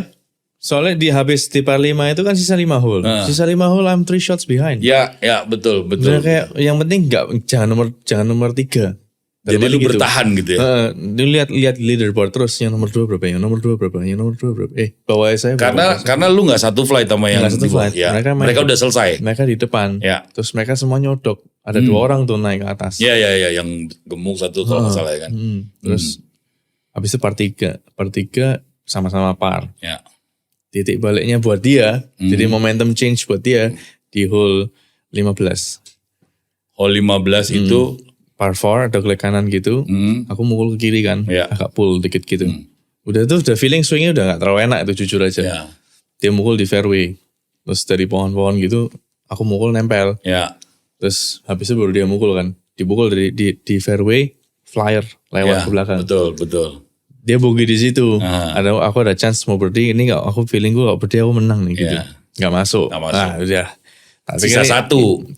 Soalnya di habis di par 5 itu kan sisa 5 hole. Sisa 5 hole I'm 3 shots behind. Ya, betul. Udah kayak yang penting jangan nomor 3. Jadi lu bertahan gitu ya. Lu lihat leaderboard terus yang nomor 2 berapa, yang nomor 2 berapa, yang nomor 2 berapa. Bawah saya berapa? Karena lu nggak satu flight sama yang Nggak satu di bawah. flight. Ya. Mereka Mereka udah selesai. Mereka di depan. Ya. Terus mereka semua nyodok. Ada 2 orang tuh naik ke atas. Ya, yang gemuk satu kalau nggak salah ya kan. Terus habis itu par 3. Par 3 sama-sama par. Ya. Titik baliknya buat dia, jadi momentum change buat dia di hole 15. Hole 15 itu Par 4 ada ke kanan gitu, aku mukul ke kiri kan, Ya. agak pull dikit gitu. Udah feeling swingnya udah gak terlalu enak itu jujur aja. ya. Dia mukul di fairway, terus dari pohon-pohon gitu, aku mukul nempel. Ya. Terus habis itu baru dia mukul kan, dipukul di fairway, flyer lewat Ya, ke belakang. betul. Dia bogey di situ. Aku ada chance mau birdie, ini aku feeling gue kalau birdie aku menang nih gitu. Iya. Gak masuk. Nggak masuk. Nah, udah. Tapi Sisa kan 1.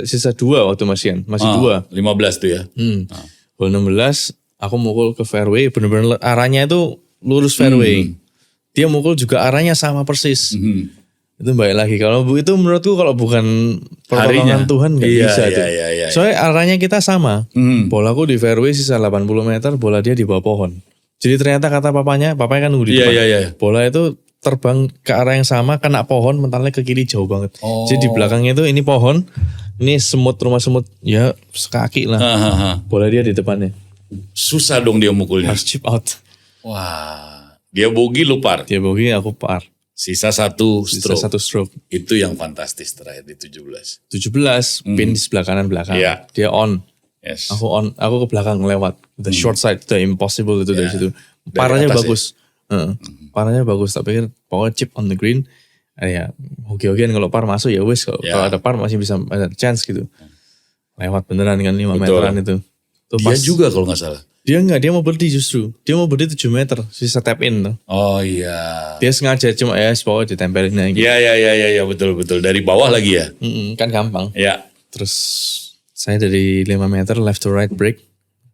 Sisa 2 waktu masih 2. 15 tuh ya. Hole 16 aku mukul ke fairway, bener-bener arahnya itu lurus fairway. Dia mukul juga arahnya sama persis. Itu baik lagi. Kalau itu menurutku kalau bukan pertolongan Harinya. Tuhan gak Iya, bisa tuh. iya. Soalnya arahnya kita sama. Bolaku di fairway sisa 80 meter, bola dia di bawah pohon. Jadi ternyata kata papanya kan nunggu di depan. Iya. Bola itu terbang ke arah yang sama, kena pohon, mentalnya ke kiri jauh banget. Jadi di belakangnya itu ini pohon, ini rumah semut, ya sekaki lah. Bola dia di depannya. Susah dong dia mukulnya. Harus chip out. Wah. Dia bogey lu par. Dia bogey, aku par. Sisa 1 Sisa stroke. 1 stroke. Itu yang fantastis terakhir di 17. 17, pin di sebelah kanan belakang. Iya. Dia on. Yes. Aku ke belakang lewat. The short side, the impossible itu dari situ. Parahnya atas bagus. Parahnya bagus, tapi kan pokoknya chip on the green. Ya, hoki-hokian kalau par masuk ya wis. Kalau ada par masih bisa ada chance gitu. Lewat beneran kan 5 meteran itu. Tuh Dia juga kalau nggak salah. Dia mau birdie justru. Dia mau birdie 7 meter, sisa tap in tuh. Oh iya. Dia sengaja cuma ya pokoknya ditempelin aja gitu. Iya, betul. Dari bawah lagi ya. Kan gampang. Ya. Terus saya dari 5 meter left to right break.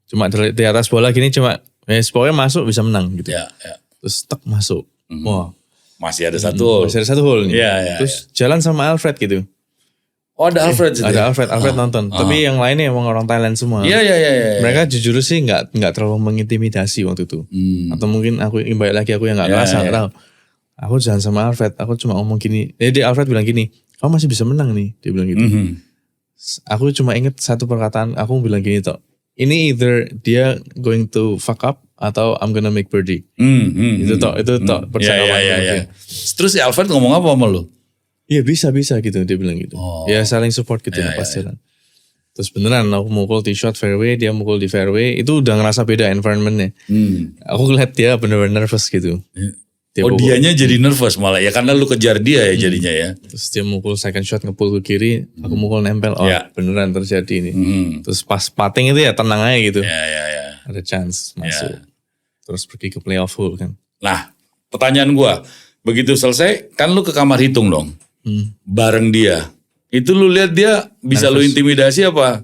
Cuma di atas bola gini cuma pokoknya masuk bisa menang gitu. Ya. Terus tek masuk. Wah, Masih ada 1 hole. masih ada 1 hole nih. Iya. Terus jalan sama Alfred gitu. Oh ada Alfred situ. Ada Alfred nonton. Tapi yang lainnya emang orang Thailand semua. Iya. Mereka jujur sih nggak terlalu mengintimidasi waktu itu. Atau mungkin aku balik lagi aku yang nggak kerasa nggak tahu. Aku jalan sama Alfred. Aku cuma ngomong gini. Dia Alfred bilang gini. Kamu masih bisa menang nih. Dia bilang gitu. Aku cuma inget satu perkataan. Aku bilang gini toh. Ini either dia going to fuck up atau I'm gonna make birdie. Itu toh percakapan. Iya. Terus si Alfred ngomong apa sama lu? Iya bisa gitu dia bilang gitu. Ya saling support gitu pas jalan. Terus beneran aku mukul tee shot fairway, dia mukul di fairway, itu udah ngerasa beda environmentnya. Aku ngeliat dia bener-bener nervous gitu. Dia Oh pukul. dianya jadi nervous malah ya karena lu kejar dia ya jadinya ya. Terus dia mukul second shot ngepul ke kiri, aku mukul nempel. Oh Ya. beneran terjadi ini. Terus pas putting itu ya tenang aja gitu. Ya. Ada chance masuk. Terus pergi ke playoff hole kan. Nah pertanyaan gua, begitu selesai kan lu ke kamar hitung dong. Bareng dia. Itu lu lihat dia bisa lu intimidasi apa?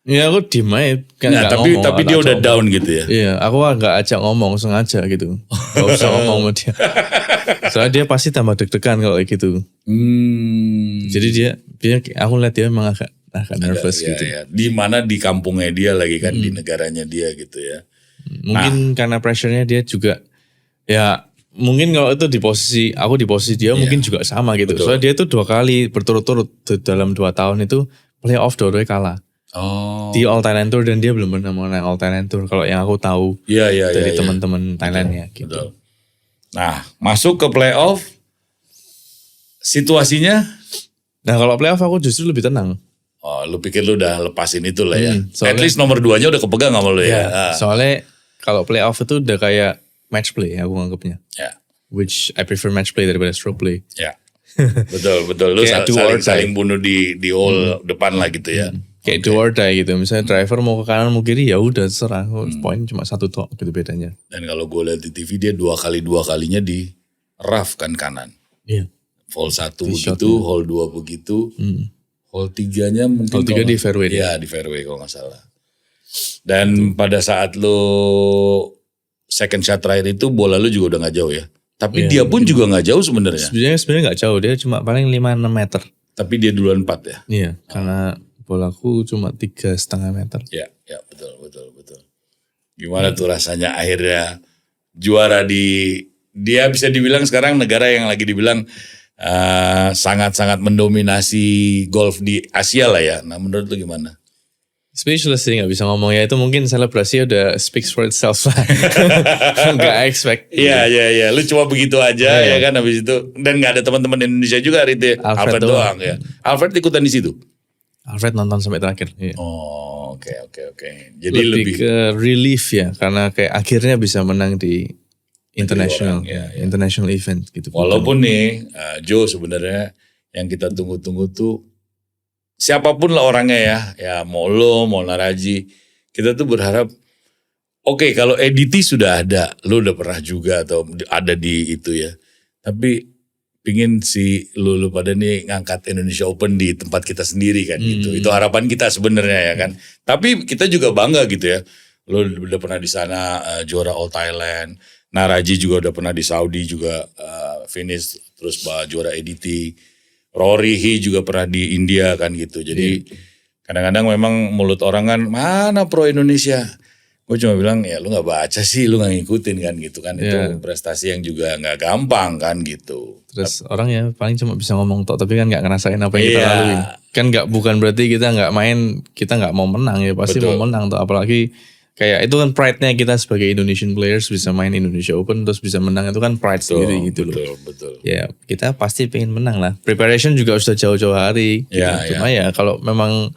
Ya aku diem aja. Nah, tapi dia udah down gitu ya. Iya, aku agak ajak ngomong sengaja gitu. Gak usah ngomong sama dia. Soalnya dia pasti tambah deg-degan kalau kayak gitu. Jadi dia aku lihat dia emang agak nervous Ya, gitu. ya. Di mana di kampungnya dia lagi kan, di negaranya dia gitu ya. Mungkin karena pressure-nya dia juga ya mungkin kalau itu aku di posisi dia mungkin juga sama gitu. Soalnya dia itu 2 kali berturut-turut dalam 2 tahun itu playoff dua-duanya kalah. Oh. Di All Thailand Tour dan dia belum pernah menang All Thailand Tour kalau yang aku tahu dari teman-teman Thailandnya gitu. Betul. Nah, masuk ke playoff situasinya. Nah kalau playoff aku justru lebih tenang. Oh, lu pikir lu udah lepasin itu lah ya. soalnya- At least nomor 2-nya udah kepegang sama lu ya. Soalnya kalau playoff itu udah kayak match play aku anggapnya. Ya. Which I prefer match play daripada stroke play. Ya. Betul. Lu Kayak do or die. saling bunuh di hole depan lah gitu ya. Kayak do or die gitu. Misalnya driver mau ke kanan mau kiri ya udah terserah. Poin cuma 1 tok gitu bedanya. Dan kalau gue lihat di TV dia 2 kalinya di rough kan kanan. Iya. Hole 1 begitu, hole 2 begitu. Hole 3-nya mungkin. Hole 3 di fairway. Iya di fairway kalau gak salah. Dan pada saat lu second shot terakhir itu bola lu juga udah gak jauh ya. Tapi dia pun juga gak jauh sebenarnya. Sebenarnya gak jauh. Dia cuma paling 5-6 meter. Tapi dia duluan 4 ya. Iya. Karena bolaku cuma 3,5 meter. Ya betul. Gimana tuh rasanya akhirnya juara dia bisa dibilang sekarang negara yang lagi dibilang sangat-sangat mendominasi golf di Asia lah ya. Nah menurut lu gimana? Speechless sih gak bisa ngomong ya. Itu mungkin selebrasinya udah speaks for itself lah. Gak expect. Iya. Lu cuma begitu aja ya kan habis itu. Dan gak ada teman-teman Indonesia juga hari itu. Alfred doang ya. Alfred ikutan di situ. Alfred nonton sampai terakhir. Iya. Oh oke. Jadi lebih ke relief ya. Karena kayak akhirnya bisa menang di international international event gitu. Walaupun nih Joe sebenarnya yang kita tunggu-tunggu tuh siapapun lah orangnya ya mau lo mau Naraji, kita tuh berharap oke, kalau EDT sudah ada, lo udah pernah juga atau ada di itu ya, tapi pingin si lu pada nih ngangkat Indonesia Open di tempat kita sendiri kan gitu. Itu harapan kita sebenarnya ya kan. Tapi kita juga bangga gitu ya. Lu udah pernah di sana juara All Thailand. Naraji juga udah pernah di Saudi juga finish terus juara EDT. Rory He juga pernah di India kan gitu. Jadi kadang-kadang memang mulut orang kan mana pro Indonesia. Gue cuma bilang ya lu gak baca sih, lu gak ngikutin kan gitu kan. Itu prestasi yang juga gak gampang kan gitu. Terus orang ya paling cuma bisa ngomong tok tapi kan gak ngerasain apa yang kita lalui. Kan bukan berarti kita gak main, kita gak mau menang ya. Pasti mau menang tuh. Apalagi kayak itu kan pride-nya kita sebagai Indonesian players bisa main Indonesia Open terus bisa menang itu kan pride sendiri gitu loh. Betul. Ya kita pasti pengen menang lah. Preparation juga sudah jauh-jauh hari. Cuma ya kalau memang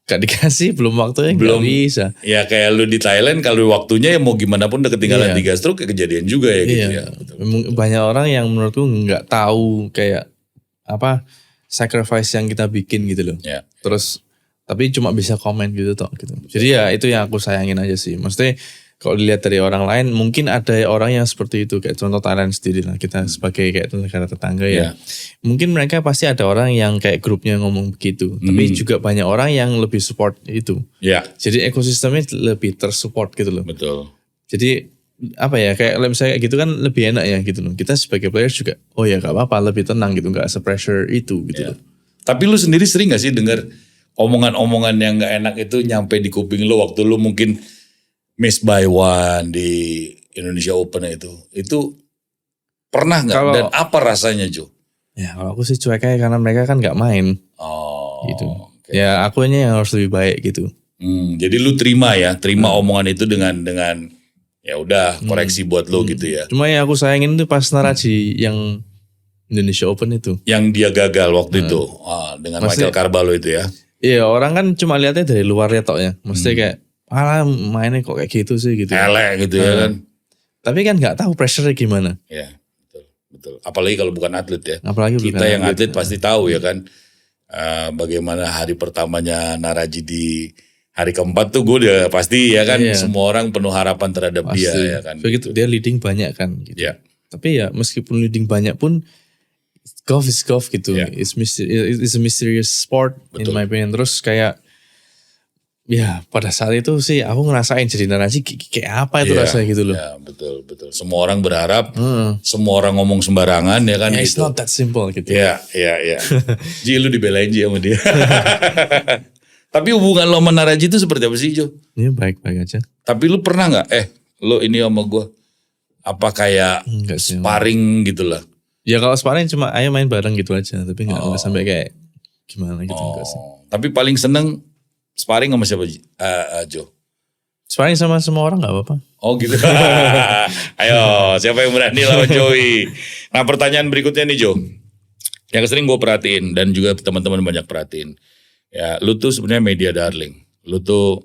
gak dikasih belum waktunya belum bisa. Ya kayak lu di Thailand kalau waktunya ya mau gimana pun udah ketinggalan 3 stroke kejadian juga ya gitu ya. Betul. Banyak orang yang menurutku nggak tahu kayak apa sacrifice yang kita bikin gitu loh. Ya. Terus tapi cuma bisa komen gitu toh gitu. Jadi ya itu yang aku sayangin aja sih. Maksudnya kalau dilihat dari orang lain mungkin ada orang yang seperti itu kayak contoh Thailand sendiri lah kita sebagai kayak negara tetangga ya. Mungkin mereka pasti ada orang yang kayak grupnya ngomong begitu. Tapi juga banyak orang yang lebih support itu. Ya. Jadi ekosistemnya lebih tersupport gitu loh. Betul. Jadi apa ya kayak misalnya gitu kan lebih enak ya gitu loh. Kita sebagai players juga oh ya gak apa-apa lebih tenang gitu gak se-pressure itu gitu loh. Tapi lu sendiri sering gak sih dengar omongan-omongan yang gak enak itu nyampe di kuping lu waktu lu mungkin miss by one di Indonesia Open itu pernah gak? Dan apa rasanya Jo? Ya kalau aku sih cuek aja karena mereka kan gak main gitu. Okay. Ya akunya yang harus lebih baik gitu. Jadi lu terima omongan itu dengan ya udah koreksi buat lu gitu ya. Cuma yang aku sayangin itu pas Naraji yang Indonesia Open itu. Yang dia gagal waktu itu dengan Michael Carvalho itu ya. Iya orang kan cuma lihatnya dari luarnya tok ya. Mesti kayak mainnya kok kayak gitu sih gitu. Elek gitu ya kan. Tapi kan nggak tahu pressure-nya gimana. Ya, betul. Apalagi kalau bukan atlet ya. Apalagi Kita bukan yang atlet pasti tahu ya kan. Bagaimana hari pertamanya Naraji di hari keempat tuh gue udah pasti ya kan. Iya. Semua orang penuh harapan terhadap dia ya kan. Begitu dia leading banyak kan gitu. Ya. Tapi ya meskipun leading banyak pun golf is golf gitu. Yeah. It's a mysterious sport in my opinion. Terus kayak ya pada saat itu sih aku ngerasain jadi Naraji kayak apa itu rasanya gitu loh. Ya betul. Semua orang berharap, semua orang ngomong sembarangan ya kan. Yeah, it's gitu. not that simple gitu. Iya. Ji lu dibelain Ji sama dia. Tapi hubungan lo sama Naraji itu seperti apa sih Jo? Ini baik-baik aja. Tapi lu pernah gak, lo ini sama gue, apa kayak Enggak sih. sparring gitu lah? Ya kalau sparring cuma ayo main bareng gitu aja. Tapi gak sampai kayak gimana gitu enggak sih. Tapi paling seneng sparring sama siapa Jo? Sparring sama semua orang gak apa-apa. Oh gitu. Ayo siapa yang berani lawan Joey? Nah pertanyaan berikutnya nih Jo. Yang sering gue perhatiin dan juga teman-teman banyak perhatiin. Ya lu tuh sebenarnya media darling. Lu tuh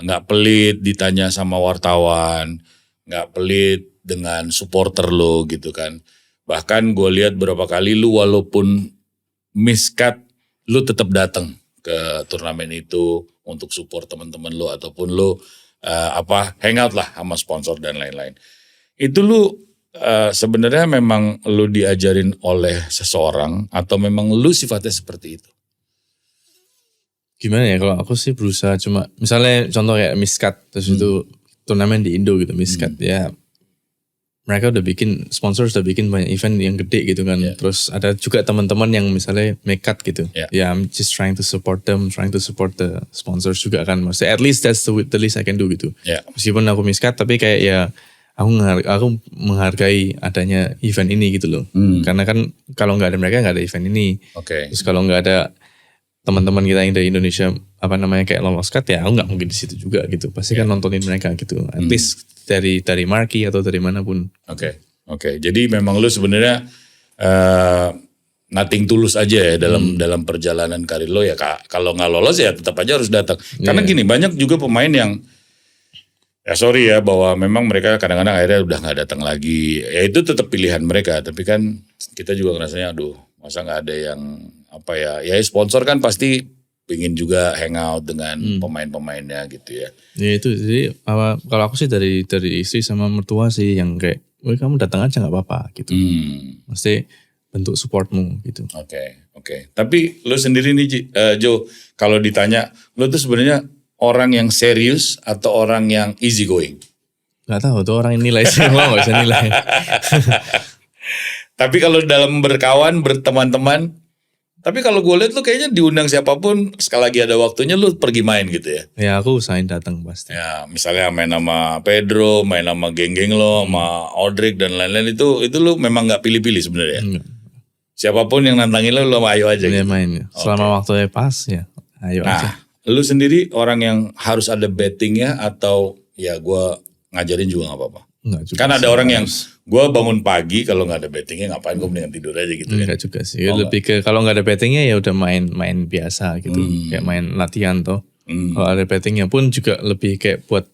gak pelit ditanya sama wartawan. Gak pelit dengan supporter lu gitu kan. Bahkan gue lihat beberapa kali lu walaupun miscut, lu tetap datang ke turnamen itu untuk support teman-teman lu ataupun lu hangout lah sama sponsor dan lain-lain. Itu lu sebenarnya memang lu diajarin oleh seseorang atau memang lu sifatnya seperti itu? Gimana ya kalau aku sih berusaha cuma misalnya contoh kayak miscut terus itu turnamen di Indo gitu miscut ya mereka udah bikin sponsor udah bikin banyak event yang gede gitu kan. Terus ada juga teman-teman yang misalnya make cut gitu. Ya I'm just trying to support them, trying to support the sponsors juga kan. Maksudnya at least that's the least I can do gitu. Meskipun aku miscut tapi kayak ya aku menghargai adanya event ini gitu loh. Karena kan kalau nggak ada mereka nggak ada event ini. Terus kalau nggak ada teman-teman kita yang dari Indonesia kayak lolos cut ya aku nggak mungkin di situ juga gitu. Pasti kan nontonin mereka gitu. At least dari Marki atau dari manapun. Oke. Jadi memang lu sebenarnya nothing tulus aja ya dalam perjalanan karir lo ya. Kalau nggak lolos ya tetap aja harus datang. Karena gini banyak juga pemain yang ya sorry ya bahwa memang mereka kadang-kadang akhirnya udah nggak datang lagi. Ya itu tetap pilihan mereka. Tapi kan kita juga ngerasanya aduh masa nggak ada yang ya sponsor kan pasti pengen juga hangout dengan pemain-pemainnya gitu ya. Ya itu jadi kalau aku sih dari istri sama mertua sih yang kayak, woi kamu datang aja nggak apa-apa gitu. Mesti bentuk supportmu gitu. Oke. Tapi lu sendiri nih Jo, kalau ditanya, lu tuh sebenarnya orang yang serius atau orang yang easy going? Gak tahu tuh orang yang nilai sih, lo gak bisa nilai. Tapi kalau dalam berkawan, berteman-teman, tapi kalau gue lihat lu kayaknya diundang siapapun, sekali lagi ada waktunya lu pergi main gitu ya? Ya aku usahain datang pasti. Ya misalnya main sama Pedro, main sama geng-geng lo, sama Odrik dan lain-lain itu lu memang gak pilih-pilih sebenarnya? Siapapun yang nantangin lu ayo aja gitu? Main. Selama waktunya pas ya ayo aja. Lu sendiri orang yang harus ada bettingnya atau ya gue ngajarin juga gak apa-apa? Kan ada orang yang gue bangun pagi kalau nggak ada bettingnya ngapain gue mendingan tidur aja gitu kan? Enggak juga sih, lebih ke kalau nggak ada bettingnya ya udah main biasa gitu, kayak main latihan toh. Kalau ada bettingnya pun juga lebih kayak buat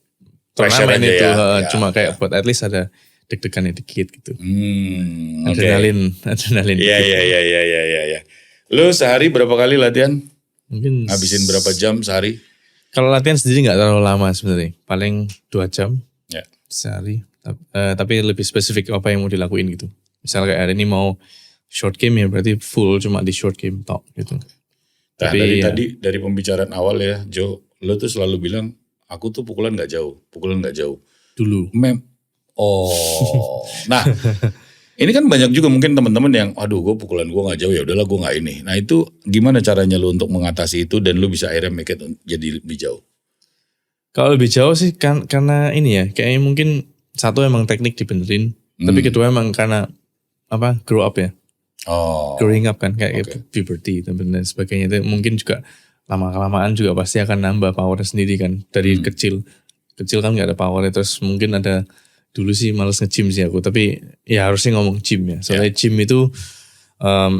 turnamen itu, cuma kayak buat at least ada deg-degannya dikit gitu. Adrenalin. Iya. Lu sehari berapa kali latihan? Mungkin habisin berapa jam sehari? Kalau latihan sendiri nggak terlalu lama sebenarnya, paling 2 jam sehari. Tapi lebih spesifik apa yang mau dilakuin gitu. Misalnya kayak hari ini mau short game ya berarti full cuma di short game talk gitu. Nah, dari pembicaraan awal ya Jo, lo tuh selalu bilang aku tuh pukulan nggak jauh. Dulu. Nah ini kan banyak juga mungkin teman-teman yang aduh gue pukulan gue nggak jauh ya udahlah gue nggak ini. Nah itu gimana caranya lo untuk mengatasi itu dan lo bisa akhirnya make it jadi lebih jauh? Kalau lebih jauh sih karena ini ya kayaknya mungkin satu emang teknik dibenerin, tapi kedua emang karena grow up ya, growing up kan kayak puberty dan sebagainya itu mungkin juga lama-kelamaan juga pasti akan nambah powernya sendiri kan dari kecil kan nggak ada powernya terus mungkin ada dulu sih males nge-gym sih aku tapi ya harusnya ngomong gym ya soalnya gym itu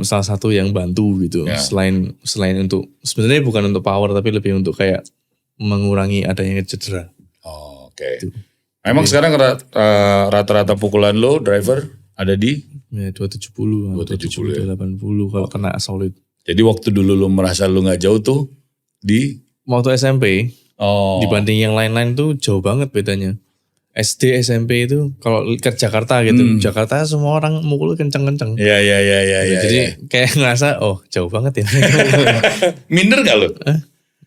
salah satu yang bantu gitu. Ya. Selain untuk sebenarnya bukan untuk power tapi lebih untuk kayak mengurangi adanya cedera. Oh, oke. Emang sekarang rata-rata pukulan lo driver ada di? Ya 270, 270 ya. 80 kalau kena solid. Jadi waktu dulu lo merasa lo nggak jauh tuh di? Waktu SMP Oh. dibanding yang lain-lain tuh jauh banget bedanya. SD, SMP itu kalau ke Jakarta gitu, Jakarta semua orang mukul kenceng-kenceng. Iya. Jadi kayak ngerasa jauh banget ya. Minder gak lo?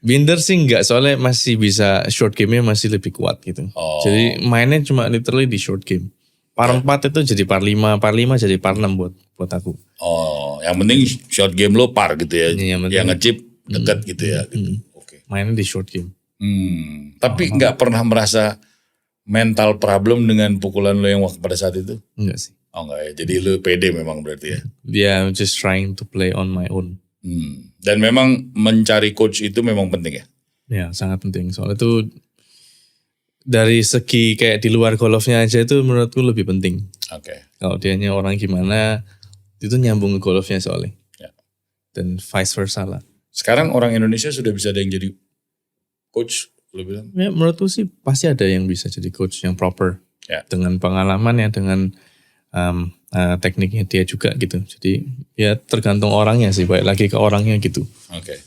Binder sih enggak, soalnya masih bisa short game-nya masih lebih kuat gitu. Oh. Jadi mainnya cuma literally di short game. Par 4 itu jadi par 5 jadi par 6 buat aku. Oh, yang penting short game lo par gitu ya. Iya, yang penting. Yang ngechip dekat gitu ya. Gitu. Oke. Mainnya di short game. Tapi nggak pernah merasa mental problem dengan pukulan lo yang waktu pada saat itu? Enggak sih. Oh enggak ya. Jadi lo pede memang berarti ya. Yeah, I'm just trying to play on my own. Dan memang mencari coach itu memang penting ya? Ya, sangat penting. Soalnya itu dari segi kayak di luar golfnya aja itu menurutku lebih penting. Oke. Kalau dianya orang gimana, itu nyambung ke golfnya soalnya. Ya. Dan vice versa lah. Sekarang orang Indonesia sudah bisa ada yang jadi coach, lo bilang? Ya, menurutku sih pasti ada yang bisa jadi coach yang proper. Ya. Dengan pengalamannya, dengan tekniknya dia juga gitu. Jadi ya tergantung orangnya sih, balik lagi ke orangnya gitu. Oke.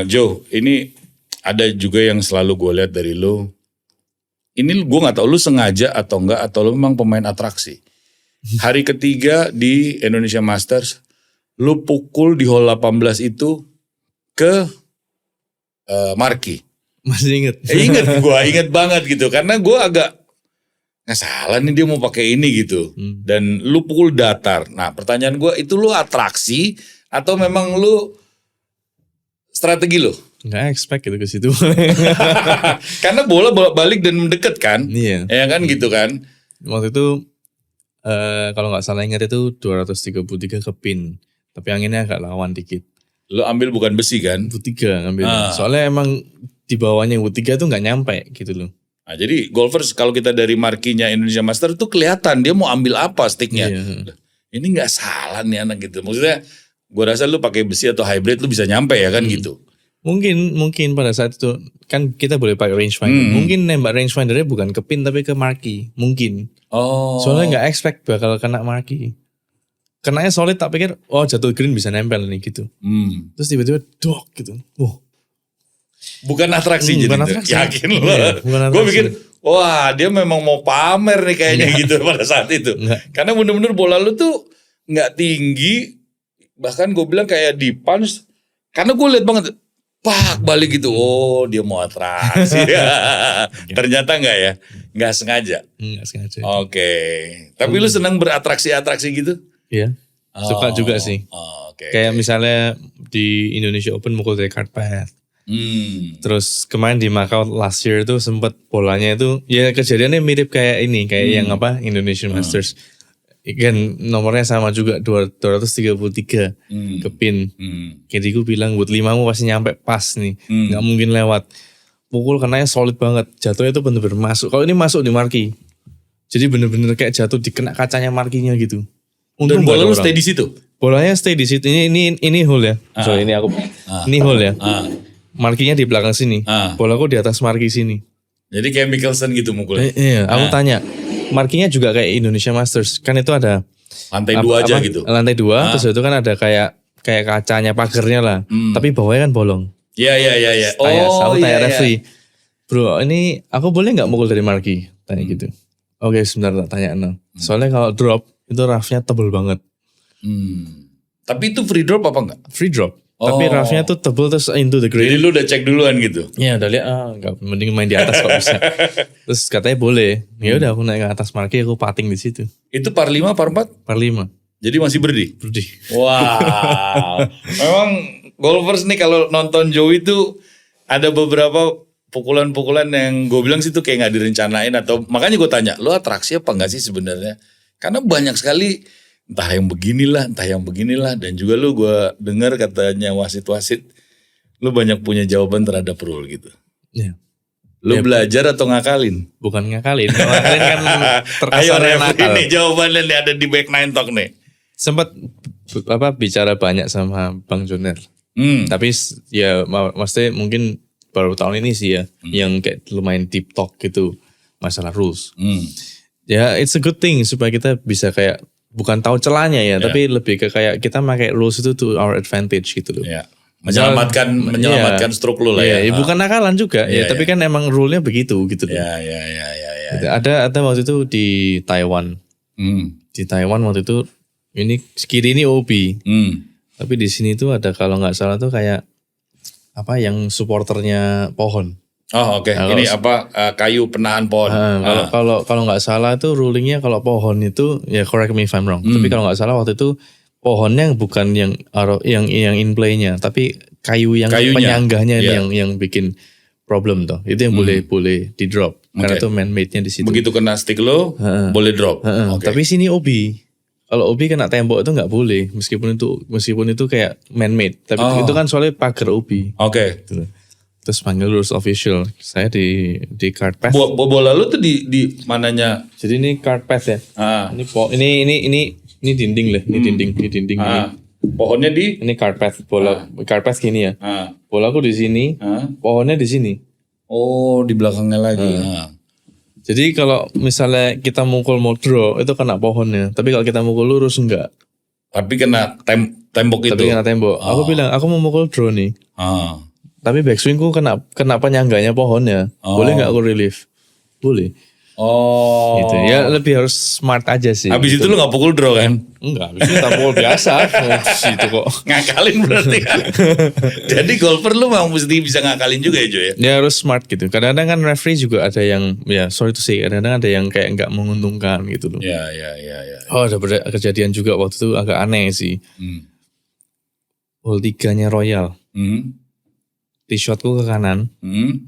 Joe, ini ada juga yang selalu gue lihat dari lo. Ini gue nggak tahu lo sengaja atau enggak, atau lo memang pemain atraksi. Hari ketiga di Indonesia Masters, lo pukul di hole 18 itu ke Marki. Masih inget? Inget banget gitu, karena gue agak nggak salah nih dia mau pakai ini gitu. Dan lu pukul datar. Nah pertanyaan gue, itu lu atraksi atau memang lu strategi lu? Nggak expect gitu ke situ. Karena bola balik dan mendekat kan? Iya. Ya kan gitu kan? Waktu itu kalau nggak salah ingat itu 233 ke pin. Tapi anginnya agak lawan dikit. Lu ambil bukan besi kan? Wood 3 ngambil. Soalnya emang di bawahnya Wood 3 tuh nggak nyampe gitu loh. Nah, jadi golfers kalau kita dari markinya Indonesia Master tuh kelihatan dia mau ambil apa sticknya. Iya. Ini nggak salah nih anak gitu. Maksudnya gue rasa lu pakai besi atau hybrid lu bisa nyampe ya kan gitu. Mungkin pada saat itu kan kita boleh pakai rangefinder. Mungkin nembak rangefindernya bukan ke pin tapi ke marquee. Mungkin. Oh. Soalnya nggak expect bakal kena marquee. Kenanya solid tak pikir jatuh green bisa nempel nih gitu. Terus tiba-tiba dok gitu. Bukan atraksi jadi bukan itu. atraksi. Yakin lo. Iya, bukan Gue atraksi. pikir wah dia memang mau pamer nih kayaknya gitu pada saat itu. Enggak. Karena bener-bener bola lu tuh gak tinggi. Bahkan gue bilang kayak di punch. Karena gue liat banget. Pak balik gitu. Oh dia mau atraksi. Ternyata enggak ya. Gak sengaja. Nggak sengaja. Oke. Tapi lu senang beratraksi-atraksi gitu? Iya. Suka juga sih. Oke. Kayak misalnya di Indonesia Open mukul dari card path. Terus kemarin di Macau last year tuh sempet bolanya itu ya kejadiannya mirip kayak ini, kayak yang apa Indonesian Masters. Kan nomornya sama juga 233 ke pin. Kiriku bilang buat 5mu pasti nyampe pas nih, nggak mungkin lewat. Pukul kenanya solid banget, jatuhnya itu bener-bener masuk. Kalau ini masuk di marquee, jadi bener-bener kayak jatuh di kena kacanya markinya gitu. Dan bola lu stay di situ? Bolanya stay di situ. Ini hole ya. Sorry ini aku. Ini hole ya. Markinya di belakang sini. Bolaku di atas marki sini. Jadi kayak Mickelson gitu mukulnya. Iya, aku tanya. Markinya juga kayak Indonesia Masters. Kan itu ada lantai 2 aja gitu. Lantai 2 terus itu kan ada kayak kacanya pagernya lah. Tapi bawahnya kan bolong. Iya. Aku tanya referee. Bro, ini aku boleh nggak mukul dari marki? Tanya gitu. Oke, sebentar tak tanya. Soalnya kalau drop itu roughnya tebel banget. Tapi itu free drop apa enggak? Free drop. Tapi roughnya tuh tebel terus into the green. Jadi lu udah cek duluan gitu? Ya udah lihat, nggak mending main di atas kok bisa. Terus katanya boleh. Ya udah aku naik ke atas marki, aku pating di situ. Itu par 5, par 4? Par 5. Jadi masih berdiri? Berdiri. Wow. Memang golfers nih kalau nonton Joe itu ada beberapa pukulan-pukulan yang gue bilang sih tuh kayak gak direncanain. Atau makanya gue tanya, lo atraksi apa gak sih sebenarnya? Karena banyak sekali entah yang beginilah. Dan juga lu gue dengar katanya wasit-wasit, lu banyak punya jawaban terhadap rule gitu. Iya. Lu belajar atau ngakalin? Bukan ngakalin. Ngakalin kan Ayo terkesan referee nakal. nih jawabannya nih ada di Back Nine Talk nih. sempat bicara banyak sama Bang Joner. Tapi ya maksudnya mungkin baru tahun ini sih ya yang kayak lumayan deep talk gitu masalah rules. Ya it's a good thing supaya kita bisa kayak bukan tahu celahnya ya, tapi lebih ke kayak kita pakai rules itu to our advantage gitu loh. Yeah. Menyelamatkan stroke lu lah ya. Bukan nakalan juga tapi kan emang rule-nya begitu gitu loh. Ya. Gitu. Ada waktu itu di Taiwan. Di Taiwan waktu itu ini kiri ini OB. Tapi di sini tuh ada kalau nggak salah tuh kayak apa yang supporternya pohon. Oh oke. Ini apa kayu penahan pohon. Kalau nggak salah itu rulingnya kalau pohon itu ya correct me if I'm wrong. Tapi kalau nggak salah waktu itu pohonnya bukan yang in play-nya, tapi kayunya penyanggahnya yang bikin problem tuh. Itu yang boleh di drop karena itu man made-nya di situ. Begitu kena stick lo boleh drop. Tapi sini OB. Kalau OB kena tembok itu nggak boleh meskipun itu kayak man made. Tapi itu kan soalnya pagar OB. Oke. Gitu. Terus panggil rules official. Saya di card path. Bola lu tuh di mananya? Jadi ini card path ya. Ini dinding lah, ini dinding ini. Pohonnya di? Ini card path, card path gini ya. Bolaku di sini, pohonnya di sini. Oh, di belakangnya lagi. Jadi kalau misalnya kita mukul mau draw itu kena pohonnya, tapi kalau kita mukul lurus enggak. Tapi kena tembok itu. Tapi kena tembok. Aku bilang aku mau mukul draw nih. Tapi backswingku kena penyangganya pohonnya. Boleh nggak aku relief? Boleh. Oh. Gitu. Ya lebih harus smart aja sih. Habis gitu. itu lu gak pukul draw kan? Enggak, habis itu tak pukul biasa. Itu kok. Ngakalin berarti kan. Jadi golfer lu mau mesti bisa ngakalin juga ya Jo ya? Ya harus smart gitu. Kadang-kadang kan referee juga ada yang, ya sorry to say, kadang-kadang ada yang kayak gak menguntungkan gitu loh. Ya. Oh ada kejadian juga waktu itu agak aneh sih. Hole 3-nya Royal. Tee shotku ke kanan.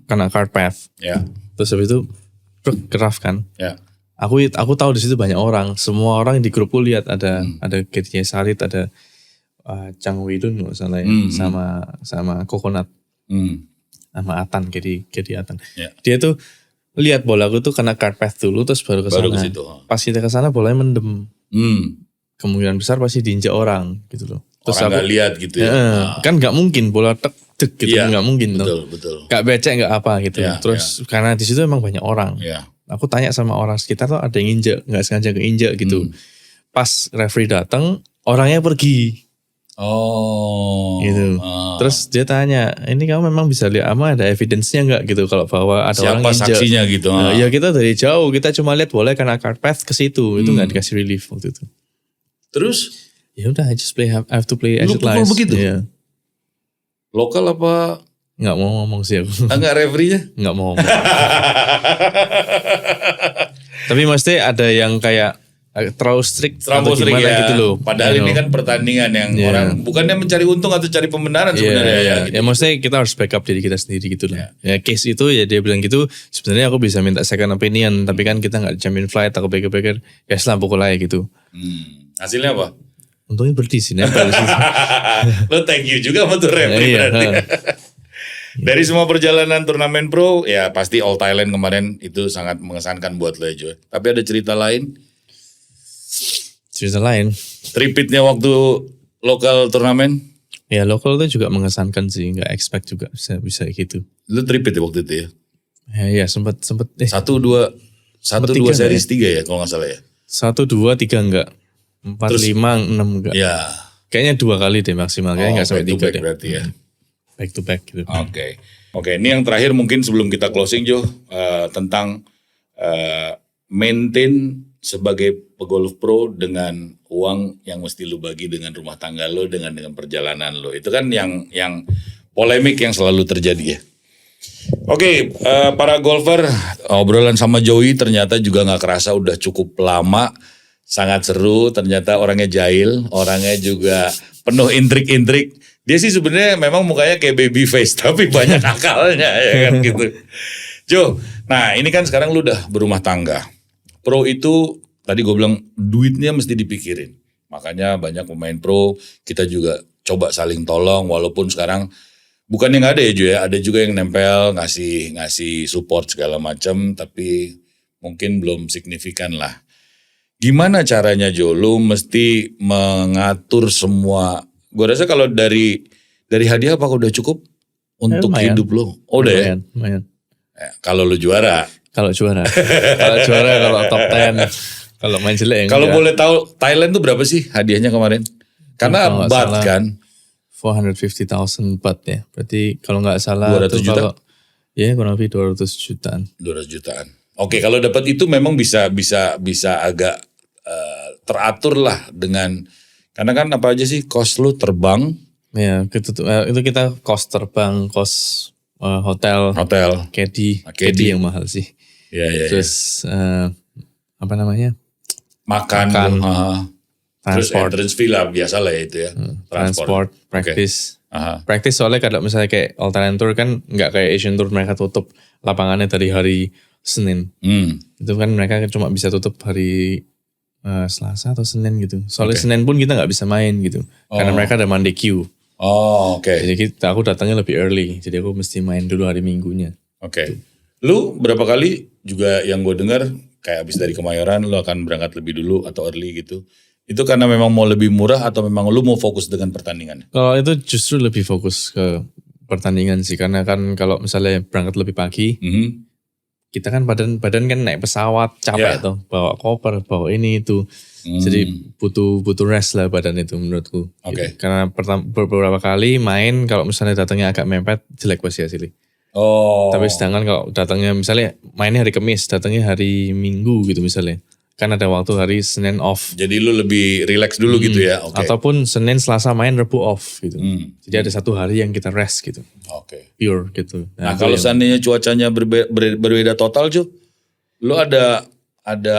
Kena card path. Ya. Terus habis itu keraf kan. Ya. Aku tahu di situ banyak orang. Semua orang di grupku lihat ada Ketinya Sarit, ada Chang Weidun nggak salah ya, sama Coconut, sama Atan, Kedi Atan. Ya. Dia tuh lihat bolaku tuh kena card path dulu, terus baru ke sana. Pas kita ke sana bolanya mendem. Kemungkinan besar pasti diinjak orang gitu loh. Terus orang nggak lihat gitu ya. Kan nggak mungkin bola tek gitu, nggak mungkin betul. Gak becek nggak apa gitu. Terus karena di situ emang banyak orang. Aku tanya sama orang sekitar tuh ada yang injek, nggak sengaja keinjek gitu. Pas referee datang, orangnya pergi. Oh. Gitu. Terus dia tanya, ini kamu memang bisa lihat ada evidence-nya nggak gitu kalau bahwa ada orang injek. Siapa saksinya gitu? Ya kita dari jauh, kita cuma lihat bola kena card path ke situ, itu nggak dikasih relief waktu itu. Terus? Ya udah, I have to play as it lies. Lu begitu? Iya. Lokal apa? Nggak mau ngomong sih aku. Enggak referee-nya? Nggak mau ngomong. Tapi mesti ada yang kayak terlalu strict atau gimana ya. gitu loh. Padahal ini kan pertandingan yang orang bukannya mencari untung atau cari pembenaran sebenarnya. Ya maksudnya kita harus backup diri kita sendiri gitu lah. Ya case itu ya dia bilang gitu. Sebenarnya aku bisa minta second opinion, tapi kan kita nggak jamin flight. Aku pikir-pikir ya setelah pukul aja gitu. Hasilnya apa? Untungnya berarti sih nempel sih. Lo thank you juga sama tuh referee berarti. Dari semua perjalanan turnamen pro, ya pasti All Thailand kemarin itu sangat mengesankan buat lo ya. Tapi ada cerita lain? Cerita lain? Tripitnya waktu lokal turnamen? Ya lokal itu juga mengesankan sih, nggak expect juga bisa gitu. Lu tripit ya waktu itu ya? Ya sempat. 1-2 series 3 ya kalau nggak salah ya? 1, 2, 3 enggak. 4, 5, 6 enggak. Ya. Kayaknya 2 kali deh maksimal. Kayaknya enggak sampai 3 deh. Berarti ya. Back to back gitu. Oke. Ini yang terakhir mungkin sebelum kita closing Jo, tentang maintain sebagai pegolf pro dengan uang yang mesti lu bagi dengan rumah tangga lo, dengan perjalanan lo. Itu kan yang polemik yang selalu terjadi ya. Oke, para golfer, obrolan sama Joey ternyata juga nggak kerasa udah cukup lama. Sangat seru, ternyata orangnya jahil, orangnya juga penuh intrik-intrik. Dia sih sebenarnya memang mukanya kayak baby face, tapi banyak akalnya ya kan gitu. Jo, nah ini kan sekarang lu udah berumah tangga. Pro itu tadi gue bilang duitnya mesti dipikirin. Makanya banyak pemain pro, kita juga coba saling tolong walaupun sekarang bukan yang ada ya Jo ya, ada juga yang nempel ngasih support segala macam, tapi mungkin belum signifikan lah. Gimana caranya Jo? Lu mesti mengatur semua. Gue rasa kalau dari hadiah apakah udah cukup untuk lumayan. hidup lu? Oh udah ya? Lumayan. Kalau lu juara. Kalau juara. Kalau top 10. Kalau main jelek ya Kalau enggak. boleh tahu Thailand tuh berapa sih hadiahnya kemarin? Karena Kalau nggak baht salah, kan. 450,000 baht ya. Berarti kalau nggak salah 200 tuh juta? kalau ya kurang lebih 200 jutaan. 200 jutaan. Oke, kalau dapat itu memang bisa agak teratur lah dengan, karena kan apa aja sih cost lu terbang, Ya, itu kita cost terbang, cost hotel, caddy yang mahal sih. ya. Terus apa namanya? Makan. Terus Transport. entrance fee lah, biasa lah ya itu ya. Transport, practice. Aha. Practice soalnya kalau misalnya kayak All Thailand Tour kan nggak kayak Asian Tour mereka tutup lapangannya dari hari Senin. Itu kan mereka cuma bisa tutup hari Selasa atau Senin gitu. Soalnya Senin pun kita nggak bisa main gitu. Karena mereka ada Monday queue. Oh, oke. Jadi aku datangnya lebih early. Jadi aku mesti main dulu hari Minggunya. Oke. Lu berapa kali juga yang gue dengar kayak abis dari Kemayoran lu akan berangkat lebih dulu atau early gitu. Itu karena memang mau lebih murah atau memang lu mau fokus dengan pertandingan? Kalau itu justru lebih fokus ke pertandingan sih. Karena kan kalau misalnya berangkat lebih pagi, kita kan badan kan naik pesawat capek tuh, bawa koper, bawa ini itu. Jadi butuh rest lah badan itu menurutku. Oke. Gitu. Karena beberapa kali main kalau misalnya datangnya agak mepet jelek pasti hasilnya. Oh. Tapi sedangkan kalau datangnya misalnya mainnya hari Kamis, datangnya hari Minggu gitu misalnya. Kan ada waktu hari Senin off. Jadi lu lebih relax dulu gitu ya? Oke. Ataupun Senin, Selasa main, Rabu off gitu. Jadi ada satu hari yang kita rest gitu. Oke. Pure gitu. Nah kalau seandainya cuacanya berbeda total Jo, lu ada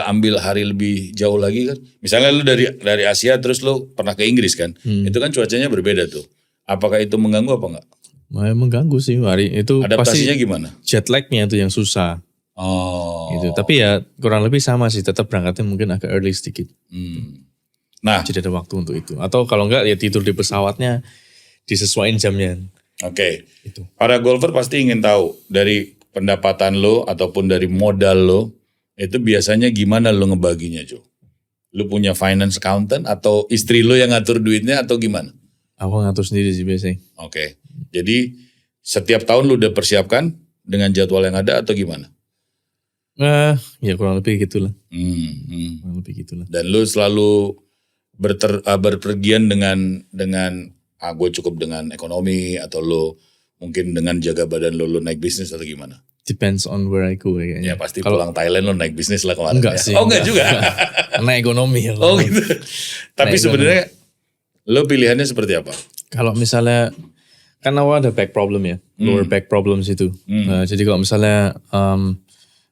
ambil hari lebih jauh lagi kan? Misalnya lu dari Asia terus lu pernah ke Inggris kan? Itu kan cuacanya berbeda tuh. Apakah itu mengganggu apa enggak? Mengganggu sih hari itu. Adaptasinya pasti gimana? Jet lagnya itu yang susah. Oh. Gitu. Tapi ya kurang lebih sama sih. Tetap berangkatnya mungkin agak early sedikit. Nah. Jadi ada waktu untuk itu. Atau kalau enggak ya tidur di pesawatnya disesuaikan jamnya. Oke. Itu. Para golfer pasti ingin tahu dari pendapatan lo ataupun dari modal lo itu biasanya gimana lo ngebaginya Jo? Lo punya finance accountant atau istri lo yang ngatur duitnya atau gimana? Aku ngatur sendiri sih biasanya. Oke. Jadi setiap tahun lo udah persiapkan dengan jadwal yang ada atau gimana? Ya kurang lebih gitulah. Kurang lebih gitulah. Dan lo selalu berpergian dengan gue cukup dengan ekonomi atau lo mungkin dengan jaga badan lo naik bisnis atau gimana? Depends on where I go kayaknya. Ya pasti pulang Thailand lo naik bisnis lah kemarin. Enggak ya. sih. Oh enggak juga. Karena ekonomi ya. Oh gitu. Tapi sebenarnya lo pilihannya seperti apa? Kalau misalnya kan awal ada back problem ya, lower back problems itu. Nah, jadi kalau misalnya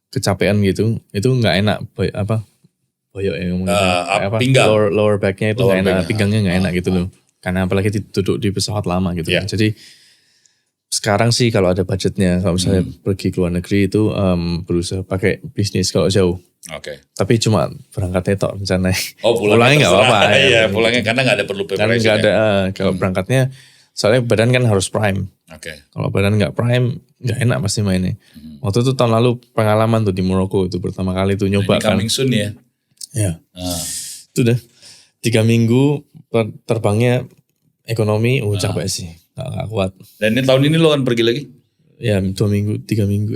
kecapean gitu, itu nggak enak boyok ya ngomong pinggang. Lower backnya itu nggak enak, pinggangnya nggak enak gitu loh. Karena apalagi duduk di pesawat lama gitu. Yeah. Jadi sekarang sih kalau ada budgetnya, kalau misalnya pergi ke luar negeri itu berusaha pakai bisnis kalau jauh. Oke. Tapi cuma berangkatnya tok rencananya. Oh pulangnya nggak apa-apa. Iya pulangnya karena nggak ada perlu Kan preparation. nggak ada kalau berangkatnya, soalnya badan kan harus prime. Oke. Kalau badan nggak prime, nggak enak pasti mainnya. Waktu itu tahun lalu pengalaman tuh di Maroko itu pertama kali tuh nyoba Ini kan. coming soon ya. Ya. Itu udah 3 minggu terbangnya ekonomi, capek sih, nggak kuat. Dan ini tahun ini lo akan pergi lagi? Ya 2 minggu, 3 minggu.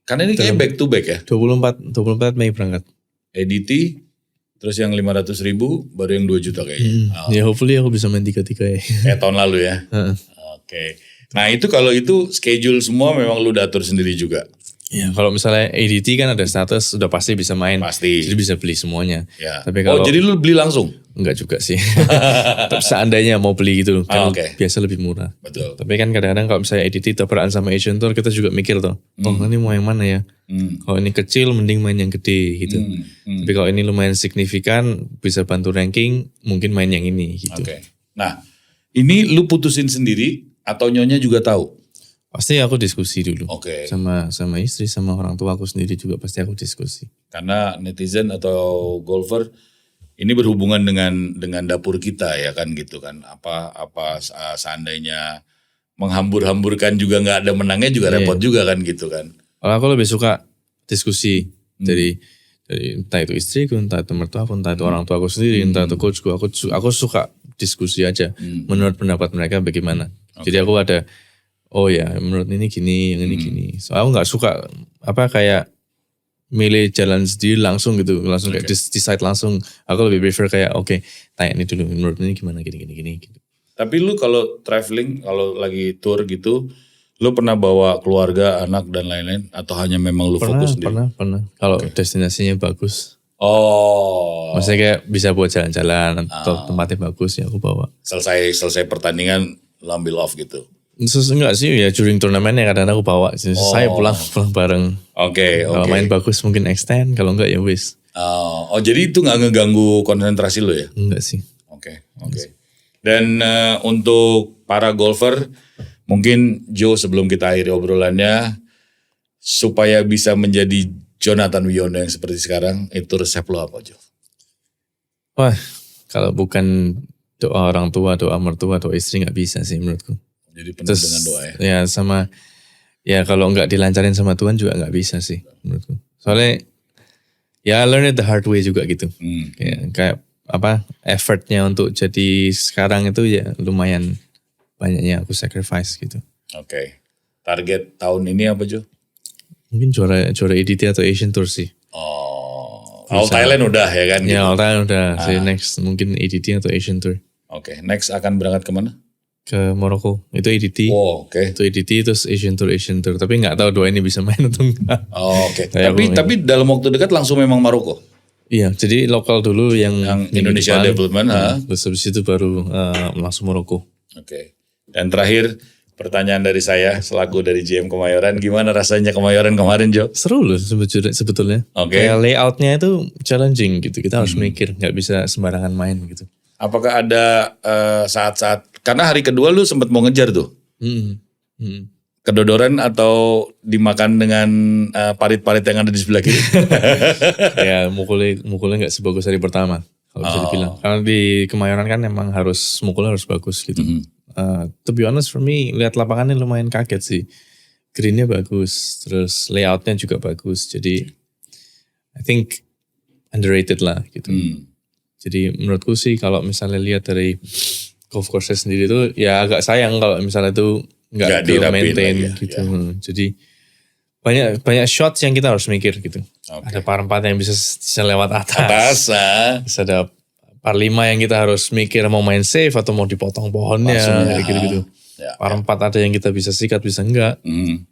Karena ini kayaknya back to back ya. 24 Mei berangkat. EDT, terus yang 500.000 baru yang 2 juta kayaknya. Ya hopefully aku bisa main 3-3 ya. Kayak tahun lalu ya. Oke. Nah itu kalau itu schedule semua memang lu atur sendiri juga. Ya kalau misalnya ADT kan ada status udah pasti bisa main. Pasti. Jadi bisa beli semuanya. Ya. Tapi kalau jadi lu beli langsung? enggak juga sih. Tapi seandainya mau beli gitu loh. Kan biasa lebih murah. Betul. Tapi kan kadang-kadang kalau misalnya ADT tabrakan sama Asian Tour kita juga mikir tuh. Oh ini mau yang mana ya? Kalau ini kecil mending main yang gede gitu. Tapi kalau ini lumayan signifikan bisa bantu ranking mungkin main yang ini gitu. Oke. Nah ini lu putusin sendiri atau nyonya juga tahu? Pasti aku diskusi dulu. Oke. Sama istri, sama orang tua aku sendiri juga pasti aku diskusi. Karena netizen atau golfer ini berhubungan dengan dapur kita ya kan gitu kan. Apa seandainya menghambur-hamburkan juga nggak ada menangnya juga repot juga kan gitu kan. Kalau aku lebih suka diskusi Dari entah itu istriku, entah itu mertuaku, entah itu orang tua aku sendiri, entah itu coachku. Aku suka diskusi aja. Menurut pendapat mereka bagaimana. Jadi aku ada, oh ya menurut ini gini, yang ini gini. So aku nggak suka kayak milih jalan sendiri langsung gitu, langsung kayak decide langsung. Aku lebih prefer kayak oke, tanya ini dulu, menurut ini gimana gini gitu. Tapi lu kalau traveling, kalau lagi tour gitu, lu pernah bawa keluarga, anak dan lain-lain, atau hanya memang lu fokus sendiri? Pernah. Kalau destinasinya bagus. Oh. Maksudnya kayak bisa buat jalan-jalan atau tempatnya bagus ya aku bawa. Selesai pertandingan, lu ambil off gitu. Enggak sih ya during turnamennya kadang aku bawa. Saya pulang bareng. Oke. Kalau main bagus mungkin extend, kalau enggak ya wis. Oh jadi itu nggak ngeganggu konsentrasi lu ya? Enggak sih. Oke. Dan untuk para golfer, mungkin Joe sebelum kita akhiri obrolannya, supaya bisa menjadi Jonathan Wiono yang seperti sekarang, itu resep lo apa Joe? Wah, kalau bukan doa orang tua, doa mertua, doa istri nggak bisa sih menurutku. Jadi penuh dengan doa ya? Ya sama, ya kalau nggak dilancarin sama Tuhan juga nggak bisa sih menurutku. Soalnya ya learn it the hard way juga gitu. Kayak effortnya untuk jadi sekarang itu ya lumayan banyaknya aku sacrifice gitu. Oke. Target tahun ini apa Jo? Mungkin juara EDT atau Asian Tour sih. All Thailand udah ya kan? Ya All Thailand udah. Jadi next mungkin EDT atau Asian Tour. Oke. Next akan berangkat kemana? Ke Maroko. Itu EDT. Oke. Itu EDT terus Asian Tour. Tapi nggak taw dua ini bisa main atau enggak. Oke. Tapi dalam waktu dekat langsung memang Maroko? Iya, jadi lokal dulu yang Indonesia Development. Terus habis itu baru langsung Maroko. Oke. Dan terakhir pertanyaan dari saya selaku dari GM Kemayoran, gimana rasanya Kemayoran kemarin Jo? Seru loh sebetulnya. Kayak layoutnya itu challenging gitu. Kita harus mikir, nggak bisa sembarangan main gitu. Apakah ada saat-saat, karena hari kedua lu sempat mau ngejar tuh. Kedodoran atau dimakan dengan parit-parit yang ada di sebelah kiri? Ya mukulnya nggak sebagus hari pertama kalau bisa dibilang. Karena di Kemayoran kan emang mukulnya harus bagus gitu. To be honest for me, lihat lapangannya lumayan kaget sih. Greennya bagus, terus layoutnya juga bagus. Jadi I think underrated lah gitu. Jadi menurutku sih kalau misalnya lihat dari golf course sendiri tuh ya agak sayang kalau misalnya itu nggak di-maintain gitu. Ya. Jadi banyak shots yang kita harus mikir gitu. Ada par 4 yang bisa lewat atas. Bisa ada par 5 yang kita harus mikir mau main safe atau mau dipotong pohonnya kayak gitu-gitu. Par 4 ada yang kita bisa sikat bisa enggak.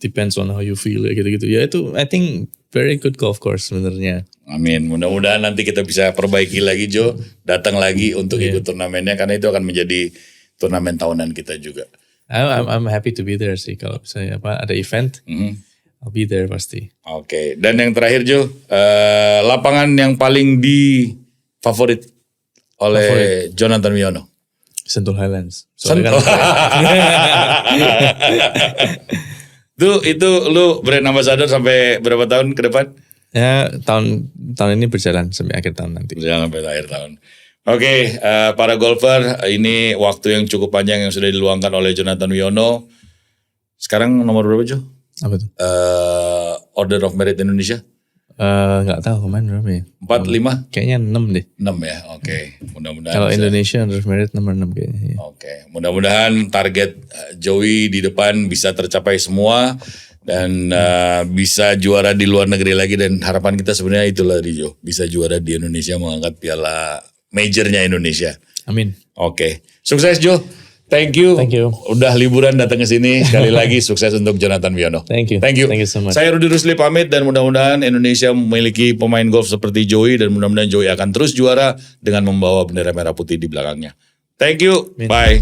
Depends on how you feel gitu-gitu. Ya itu I think very good golf course sebenarnya. Amin. Mudah-mudahan nanti kita bisa perbaiki lagi Jo, datang lagi untuk ikut turnamennya karena itu akan menjadi turnamen tahunan kita juga. I'm happy to be there sih kalau misalnya ada event. I'll be there pasti. Oke. Dan yang terakhir Jo, lapangan yang paling favorit oleh Jonathan Wiono. Sentul Highlands. Itu lu brand ambassador sampai berapa tahun ke depan? Ya tahun ini berjalan sampai akhir tahun nanti. Berjalan sampai akhir tahun. Oke, para golfer, ini waktu yang cukup panjang yang sudah diluangkan oleh Jonathan Wiono. Sekarang nomor berapa Jo? Apa tuh? Order of Merit Indonesia? Nggak tahu kemarin berapa ya? 4, 5? Kayaknya 6 deh. 6 ya, oke. Mudah-mudahan. Kalau Indonesia Order of Merit nomor 6 kayaknya. Ya. Oke, mudah-mudahan target Joey di depan bisa tercapai semua. Dan bisa juara di luar negeri lagi. Dan harapan kita sebenarnya itulah Jo. Bisa juara di Indonesia mengangkat piala majornya Indonesia. Amin. Oke, sukses Jo. Thank you. Udah liburan datang ke sini. Sekali lagi sukses untuk Jonathan Wiono. Thank you so much. Saya Rudy Rusli pamit dan mudah-mudahan Indonesia memiliki pemain golf seperti Joey dan mudah-mudahan Joey akan terus juara dengan membawa bendera merah putih di belakangnya. Thank you. Bye.